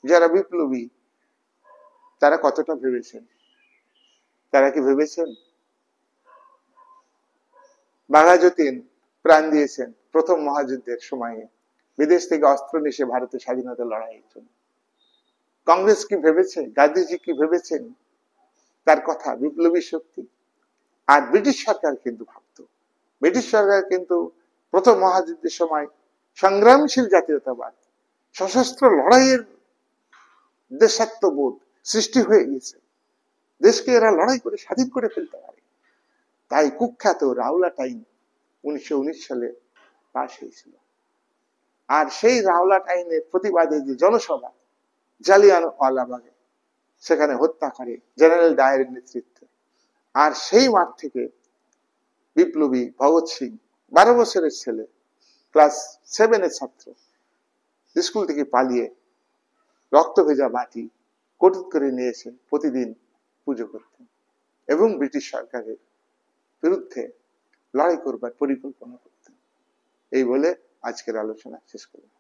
যারা বিপ্লবী, তারা কতটা ভেবেছেন? তারা কি ভেবেছেন? বাঘা যতীন প্রাণ দিয়েছেন প্রথম মহাযুদ্ধের সময়ে, বিদেশ থেকে অস্ত্র নিয়ে ভারতের স্বাধীনতা লড়াইয়ের জন্য। কংগ্রেস কি ভেবেছে? গান্ধীজি কি ভেবেছেন? তার কথা বিপ্লবী শক্তি। আর ব্রিটিশ সরকার কিন্তু ভাবত, ব্রিটিশ সরকার কিন্তু প্রথম মহাযুদ্ধের সময় সংগ্রামশীল জাতীয়তাবাদ, সশস্ত্র লড়াইয়ের দেশাত্মবোধ সৃষ্টি হয়ে গেছে, দেশকে এরা লড়াই করে স্বাধীন করে ফেলতে পারে। তাই কুখ্যাত রাওলাট আইন 1919 সালে পাশ হয়েছিল। আর সেই রাওলাট আইনের প্রতিবাদে যে জনসভা জালিয়ানওয়ালাবাগে, সেখানে হত্যা করে জেনারেল ডায়ারের নেতৃত্বে। আর সেই মাঠ থেকে বিপ্লবী ভগৎ সিং, 12 বছরের ছেলে, ক্লাস 7-এর ছাত্র, স্কুল থেকে পালিয়ে রক্ত ভেজা মাটি কটুত করে নিয়েছে, প্রতিদিন পুজো করতেন এবং ব্রিটিশ সরকারের বিরুদ্ধে লড়াই করবার পরিকল্পনা করতেন। এই বলে আজকের আলোচনা শেষ করলাম।